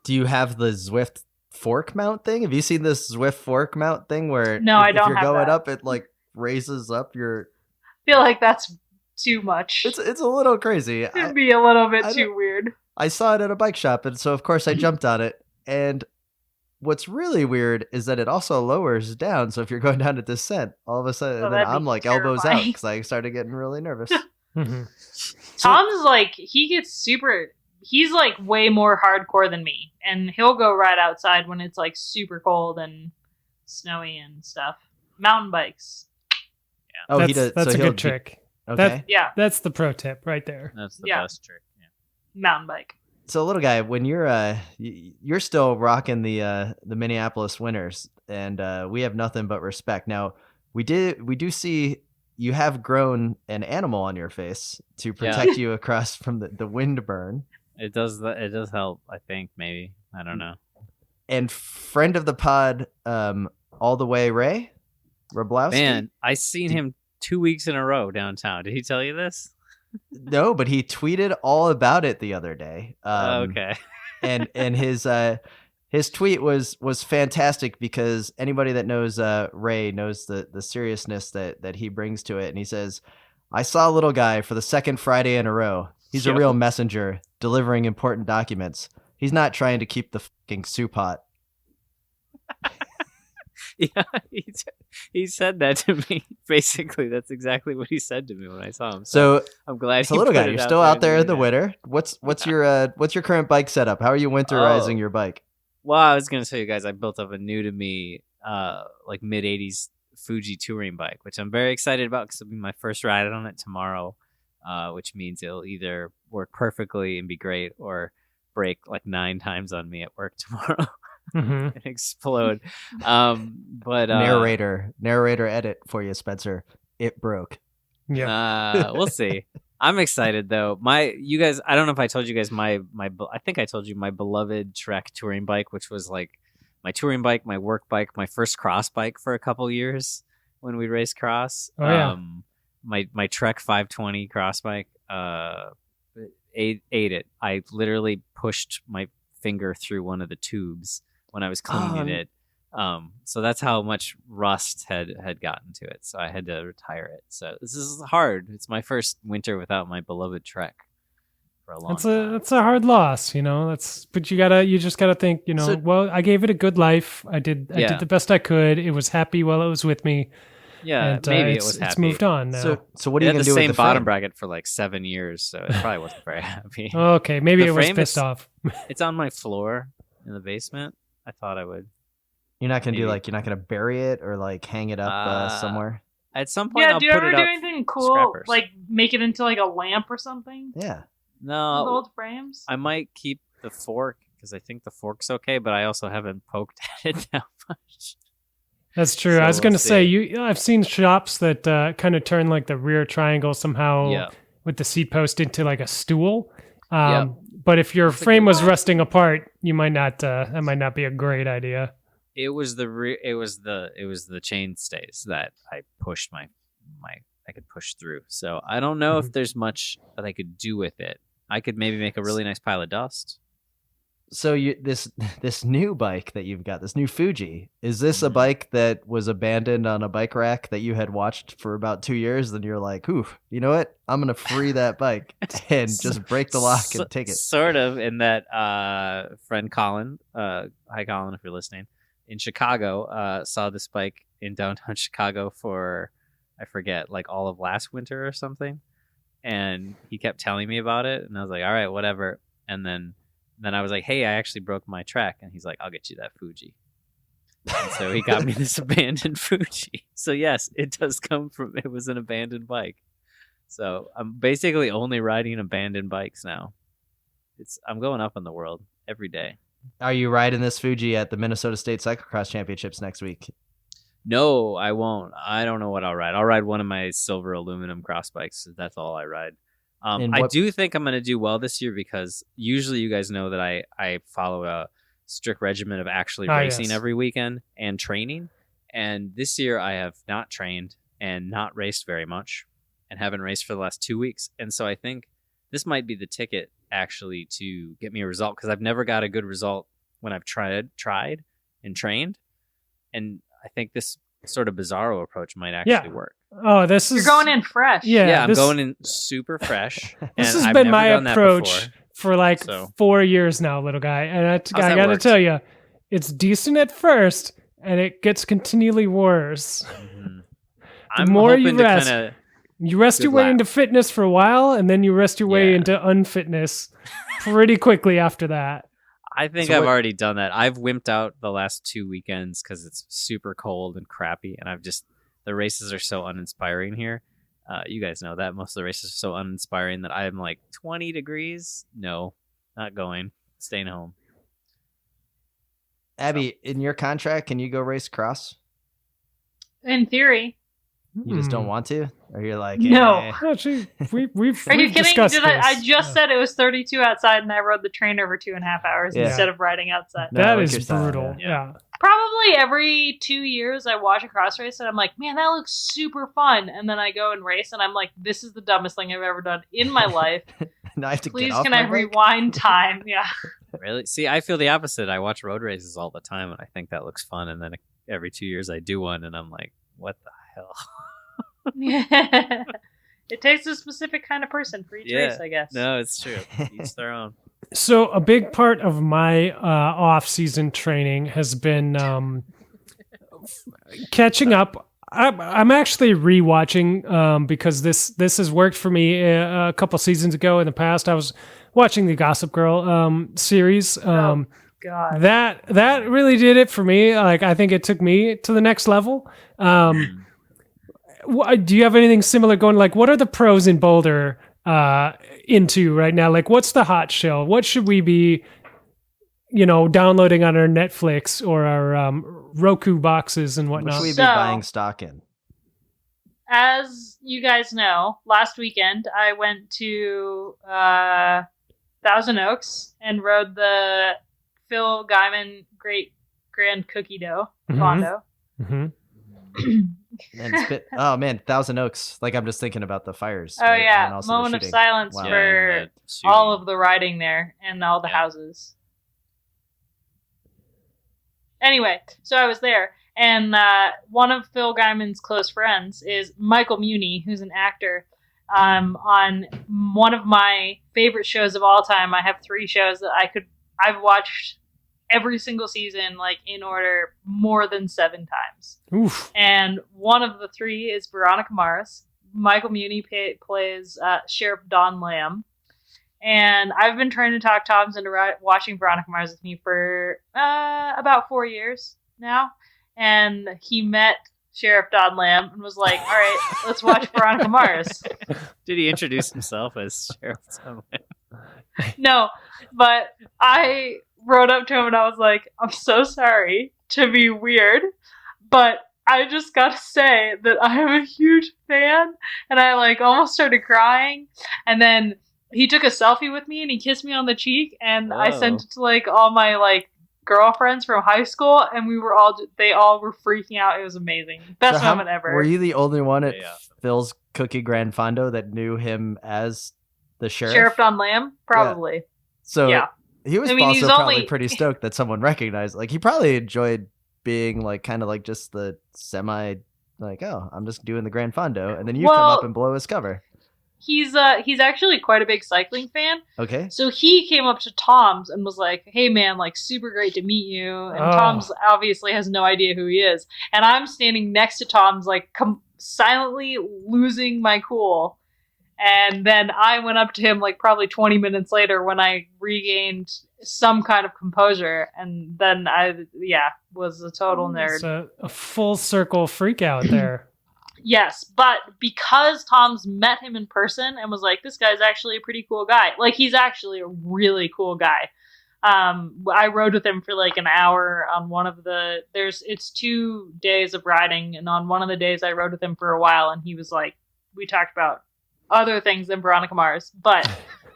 Do you have the Zwift fork mount thing? Have you seen this Zwift fork mount thing where No, I don't if you're have going that. up, it like raises up your... I feel like that's too much. It's a little crazy. It'd be a little bit I too don't- weird. I saw it at a bike shop, and so of course I jumped on it. And what's really weird is that it also lowers down. So if you're going down a descent, all of a sudden, Oh, and then that'd be I'm like elbows out terrifying. because I started getting really nervous. Mm-hmm. Tom's like, he's like way more hardcore than me, and he'll go ride outside when it's like super cold and snowy and stuff. Mountain bikes. Oh, that's, he does. That's so a he'll good trick. Okay. Yeah, That's the pro tip right there. That's the Yeah. best trick. Yeah. mountain bike. So little guy, when you're still rocking the Minneapolis winters, and we have nothing but respect. Now we do see you have grown an animal on your face to protect you across from the wind burn. It does help, I think, maybe. I don't know. And friend of the pod, all the way Ray Roblowski. Man, I seen him 2 weeks in a row downtown. Did he tell you this? No, but he tweeted all about it the other day. Okay. and his tweet was fantastic because anybody that knows Ray knows the seriousness that he brings to it. And he says, "I saw a little guy for the second Friday in a row. He's a real messenger, delivering important documents. He's not trying to keep the fucking soup hot." Yeah, he said that to me. Basically, that's exactly what he said to me when I saw him. So I'm glad. so he little put guy, it you're still out there in the internet. winter. What's your current bike setup? How are you winterizing your bike? Well, I was gonna tell you guys, I built up a new to me, like mid '80s Fuji touring bike, which I'm very excited about because it'll be my first ride on it tomorrow. Which means it'll either work perfectly and be great, or break like 9 times on me at work tomorrow. Mm-hmm. And explode. But Narrator edit for you, Spencer. It broke. Yeah. We'll see. I'm excited though. You guys, I don't know if I told you guys I think I told you my beloved Trek touring bike, which was like my touring bike, my work bike, my first cross bike for a couple years when we raced cross. Oh, yeah. My Trek 520 cross bike ate it. I literally pushed my finger through one of the tubes when I was cleaning it. So that's how much rust had gotten to it. So I had to retire it. So this is hard. It's my first winter without my beloved Trek for a long time. That's a hard loss, but you just gotta think, So- well, I gave it a good life. I did the best I could. It was happy while it was with me. Yeah, And maybe it it's, was happy. it's moved on now. So what are It you had gonna the do same with the bottom frame? bracket for like 7 years, so it probably wasn't very happy. Okay, maybe The it was frame pissed is- off. It's on my floor in the basement. I thought I would. You're not gonna Maybe. you're not gonna bury it or like hang it up somewhere. At some point, Yeah, I'll do you put ever it do up. anything cool, scrappers. like make it into like a lamp or something? Yeah. With No, old frames. I might keep the fork because I think the fork's okay, but I also haven't poked at it that much. That's true. So I was going to we'll say, see. I've seen shops that kind of turn like the rear triangle somehow Yeah. with the seat post into like a stool. Yep. But if your That's a frame good was one. rusting apart, you might not. That might not be a great idea. It was the chain stays that I pushed my I could push through. So I don't know if there's much that I could do with it. I could maybe make a really nice pile of dust. So this new bike that you've got, this new Fuji, is this a bike that was abandoned on a bike rack that you had watched for about 2 years? Then you're like, "Ooh, you know what? I'm gonna free that bike and just break the lock and take it." Sort of in that friend Colin, hi Colin if you're listening, in Chicago, saw this bike in downtown Chicago for, I forget, like all of last winter or something. And he kept telling me about it. And I was like, all right, whatever. And then I was like, hey, I actually broke my Trek. And he's like, I'll get you that Fuji. And so he got me this abandoned Fuji. So yes, it was an abandoned bike. So I'm basically only riding abandoned bikes now. I'm going up in the world every day. Are you riding this Fuji at the Minnesota State Cyclocross Championships next week? No, I won't. I don't know what I'll ride. I'll ride one of my silver aluminum cross bikes. That's all I ride. I do think I'm going to do well this year because usually you guys know that I follow a strict regimen of actually racing every weekend and training. And this year I have not trained and not raced very much and haven't raced for the last 2 weeks. And so I think this might be the ticket actually to get me a result because I've never got a good result when I've tried and trained. And I think this sort of bizarro approach might actually work. Oh, You're going in fresh. Yeah, I'm going in super fresh. This and has I've been never my done that approach before. for like So- 4 years now, little guy. And I got to work? tell you, it's decent at first, and it gets continually worse. Mhm. The I'm more you hoping to rest- kind of You rest your way lap. into fitness for a while, and then you rest your way Yeah. into unfitness pretty quickly after that. I think So I've what- already done that. I've wimped out the last 2 weekends because it's super cold and crappy, and the races are so uninspiring here. You guys know that most of the races are so uninspiring that I'm like 20 degrees. No, not going. Staying home. Abby, in your contract, can you go race cross? In theory. You just don't want to, or you're like, No. eh. Actually, we've Are you kidding? discussed Did I this. just said it was 32 outside, and I rode the train over 2.5 hours Yeah. instead of riding outside. No, That like is your style, brutal. yeah. Yeah. Probably every 2 years, I watch a cross race, and I'm like, man, that looks super fun. And then I go and race, and I'm like, this is the dumbest thing I've ever done in my life. Now I have to Please, get off can my I bike? rewind time? Yeah. Really? See, I feel the opposite. I watch road races all the time, and I think that looks fun. And then every 2 years, I do one, and I'm like, what the hell? Yeah. It takes a specific kind of person for each race, I guess. No, it's true. Each their own. So a big part of my off-season training has been catching up. I'm actually rewatching because this has worked for me a couple seasons ago. In the past, I was watching the Gossip Girl series. God. That really did it for me. Like, I think it took me to the next level. Do you have anything similar going? Like, what are the pros in Boulder into right now? Like, what's the hot show? What should we be, downloading on our Netflix or our Roku boxes and What whatnot? should we be So- buying stock in? As you guys know, last weekend I went to Thousand Oaks and rode the Phil Guyman Great Grand Cookie Dough Mhm. Fondo. Mhm. And oh man, Thousand Oaks. Like, I'm just thinking about the fires. Oh right? And yeah, also the moment of shooting. silence Wow. for and the shooting. all of the riding there and all the Yeah. houses. Anyway, so I was there, and one of Phil Guyman's close friends is Michael Muni, who's an actor. On one of my favorite shows of all time, I have 3 shows that I've watched every single season, like in order, more than 7 times. Oof. And one of the 3 is Veronica Mars. Michael Muni plays Sheriff Don Lamb. And I've been trying to talk Toms into watching Veronica Mars with me for about 4 years now. And he met Sheriff Don Lamb and was like, all right, let's watch Veronica Mars. Did he introduce himself as Sheriff Sunland? No, but I rode up to him and I was like, I'm so sorry to be weird, but I just gotta say that I am a huge fan. And I like almost started crying. And then he took a selfie with me and he kissed me on the cheek, and I Whoa. sent it to like all my like girlfriends from high school, and they all were freaking out. It was amazing. Best So moment ever. Were you the only one at Yeah. Phil's Cookie Grand Fondo that knew him as the sheriff? Sheriff Don Lamb? Probably. So Yeah. he was I mean, also he's probably only- pretty stoked that someone recognized. Like, he probably enjoyed being like kind of like just the semi, like, oh, I'm just doing the Grand Fondo, and then you come Well- up and blow his cover. He's actually quite a big cycling fan. Okay. So he came up to Tom's and was like, hey man, like super great to meet you. And Oh. Tom's obviously has no idea who he is. And I'm standing next to Tom's like silently losing my cool. And then I went up to him like probably 20 minutes later when I regained some kind of composure. And then I was a total nerd. It's a full circle freak out there. Yes, but because Tom's met him in person and was like, this guy's actually a pretty cool guy. Like, he's actually a really cool guy. I rode with him for like an hour on one of it's 2 days of riding. And on one of the days I rode with him for a while, and he was like, we talked about other things than Veronica Mars, but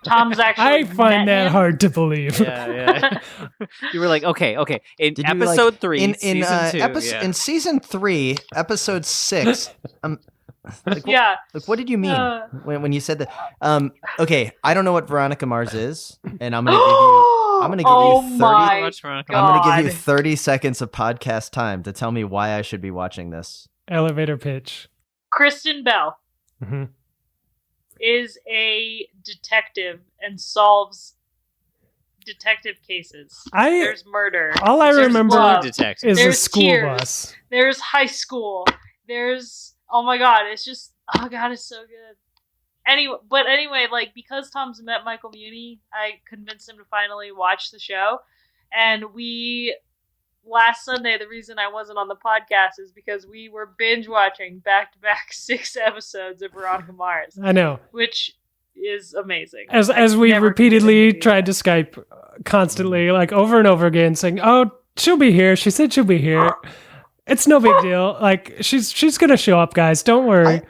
Tom's actually I find met that him. hard to believe. Yeah. You were like, okay. In Did you, like, episode 3, in season 2. Yeah. in season 3, episode 6. Like, Yeah. Like, what did you mean when you said that? Okay, I don't know what Veronica Mars is, and I'm gonna give you. I'm gonna give oh you 30. my Watch Veronica God. I'm gonna give you 30 seconds of podcast time to tell me why I should be watching this. Elevator pitch. Kristen Bell Mhm. is a detective and solves detective cases. There's murder. all I There's remember love. Detective. is a There's school tears. bus. There's high school. There's, oh my God, it's just Oh god, it's so good. Anyway, like because Tom's met Michael Muni, I convinced him to finally watch the show, and last Sunday, the reason I wasn't on the podcast is because we were binge watching back-to-back 6 episodes of Veronica Mars. I know. Which is amazing. As we repeatedly tried to Skype constantly, like over and over again, saying, "Oh, she'll be here. She said she'll be here. It's no big deal. Like she's gonna show up, guys. Don't worry."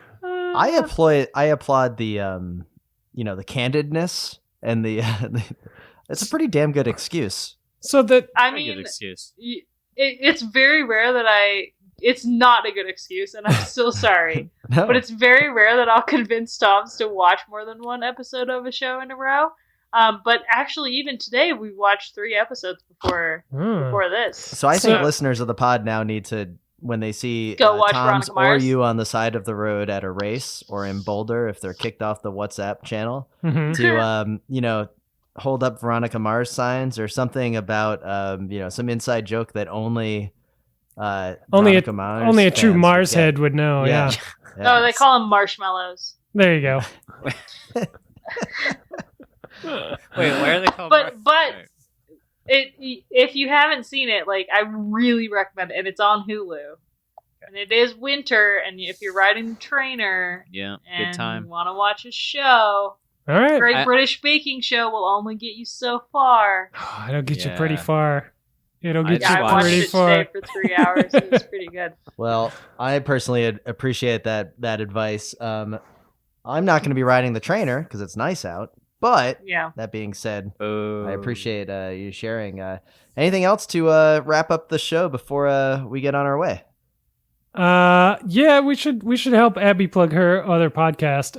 I applaud the the candidness and the it's a pretty damn good excuse. So that Good excuse. It's very rare that it's not a good excuse, and I'm still sorry. No. But it's very rare that I'll convince Toms to watch more than one episode of a show in a row. But actually, even today, we watched 3 episodes before this. So I think listeners of the pod now need to, when they see Go watch Tom's Veronica or Mars. you on the side of the road at a race or in Boulder, if they're kicked off the WhatsApp channel, Mhm. to hold up Veronica Mars signs or something about some inside joke that only Veronica Mars only a true fans Mars would get. head would know. Yeah. Oh, they call them marshmallows. There you go. Wait, where are they called? But if you haven't seen it, like I really recommend it, and it's on Hulu. And it is winter, and if you're riding the trainer, Yeah, and good time. you want to watch a show, All right. Great British Baking Show will only get you so far. It'll get you Yeah. pretty far. It'll get just I you watched pretty it far. today for 3 hours. It was pretty good. Well, I personally appreciate that advice. I'm not going to be riding the trainer because it's nice out. But Yeah. that being said, Oh. I appreciate you sharing. Anything else to wrap up the show before we get on our way? Yeah, we should help Abby plug her other podcast.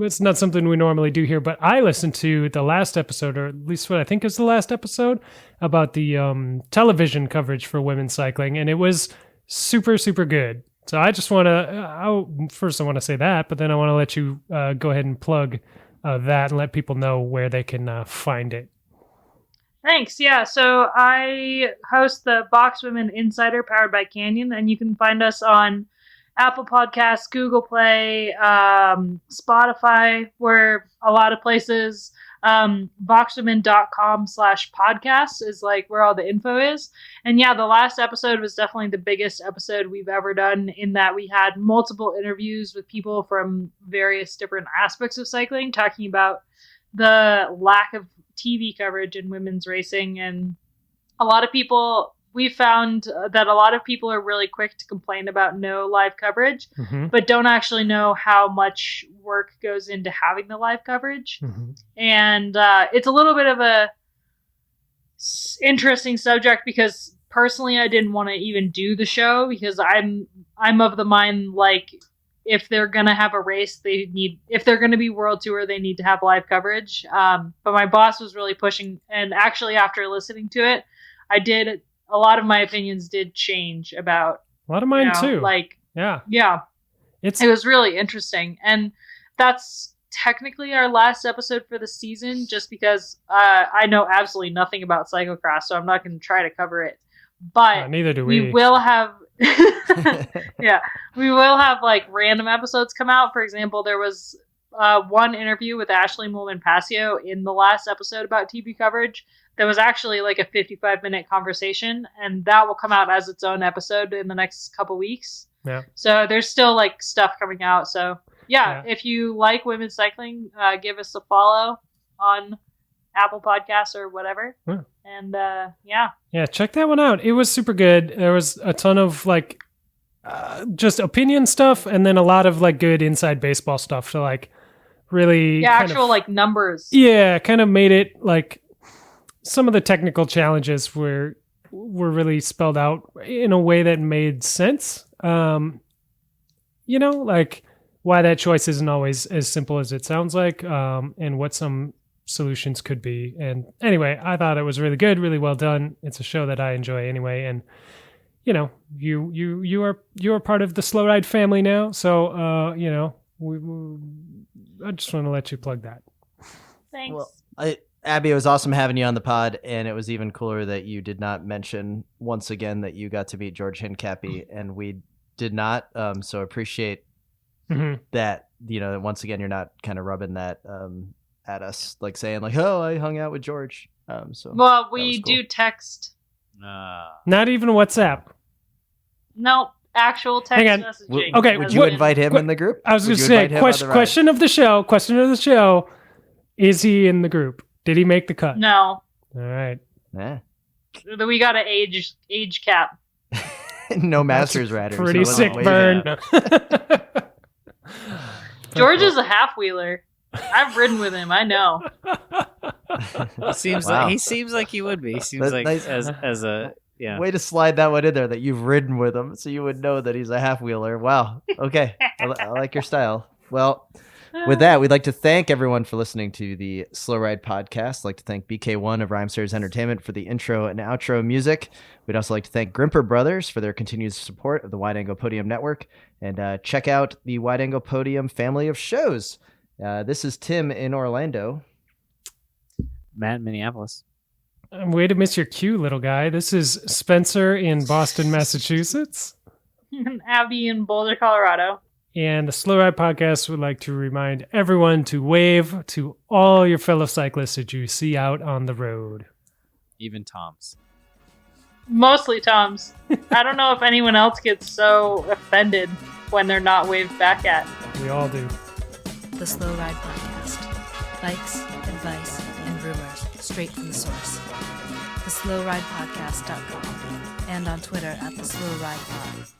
It's not something we normally do here, but I listened to the last episode, or at least what I think is the last episode, about the television coverage for women's cycling, and it was super, super good. So I just want to, first I want to say that, but then I want to let you go ahead and plug that and let people know where they can find it. Thanks. Yeah. So I host the Box Women Insider powered by Canyon, and you can find us on Apple Podcasts, Google Play, Spotify. We're a lot of places. Boxwomen.com/podcasts is like where all the info is. And yeah, the last episode was definitely the biggest episode we've ever done, in that we had multiple interviews with people from various different aspects of cycling, talking about the lack of TV coverage in women's racing. And we found that a lot of people are really quick to complain about no live coverage, Mm-hmm. but don't actually know how much work goes into having the live coverage. Mm-hmm. And it's a little bit of a interesting subject, because personally I didn't want to even do the show, because I'm of the mind, like, if they're going to have a race, if they're going to be world tour, they need to have live coverage. But my boss was really pushing, and actually after listening to it, a lot of my opinions did change about, A lot of mine too. like, yeah. it was really interesting. And that's technically our last episode for the season, just because I know absolutely nothing about cyclocross, so I'm not going to try to cover it. But Neither do we. we will have we will have like random episodes come out. For example, there was one interview with Ashley Mulman-Passio in the last episode about TV coverage that was actually like a 55-minute conversation, and that will come out as its own episode in the next couple weeks. Yeah. So there's still like stuff coming out. So Yeah. if you like women's cycling, give us a follow on Apple Podcasts or whatever. Yeah. And Yeah, check that one out. It was super good. There was a ton of like just opinion stuff, and then a lot of like good inside baseball stuff to like really actual like numbers. Yeah, kind of made it like some of the technical challenges were really spelled out in a way that made sense. Like why that choice isn't always as simple as it sounds like, and what some solutions could be. And anyway, I thought it was really good, really well done. It's a show that I enjoy anyway, and you are part of the Slow Ride family now, so I just want to let you plug that. Thanks. Well, Abby, it was awesome having you on the pod, and it was even cooler that you did not mention once again that you got to meet George Hincapie, and we did not. So appreciate that, once again, you're not kind of rubbing that at us, like saying like, oh, I hung out with George. So Well, we do text. Not even WhatsApp. No, actual text Hang on. messaging. Okay, Would you invite him in the group? I was Would going to you say, invite him on the ride? question of the show. Is he in the group? Did he make the cut? No. All right. Yeah. We got an age cap. No Masters riders. Pretty He wasn't sick waving burn. at- George is a half wheeler. I've ridden with him. I know. Wow. He seems like he would be. He seems That's like nice. as a Way to slide that one in there that you've ridden with him, so you would know that he's a half wheeler. Wow. Okay. I like your style. Well, with that, we'd like to thank everyone for listening to the Slow Ride podcast. I'd like to thank BK1 of Rhymesters Entertainment for the intro and outro music. We'd also like to thank Grimpeur Bros for their continued support of the Wide Angle Podium Network. And check out the Wide Angle Podium family of shows. This is Tim in Orlando. Matt in Minneapolis. Way to miss your cue, little guy. This is Spencer in Boston, Massachusetts. Abby in Boulder, Colorado. And the Slow Ride Podcast would like to remind everyone to wave to all your fellow cyclists that you see out on the road. Even Tom's. Mostly Tom's. I don't know if anyone else gets so offended when they're not waved back at. We all do. The Slow Ride Podcast. Bikes, advice, and rumors straight from the source. TheSlowRidePodcast.com and on Twitter at TheSlowRidePod.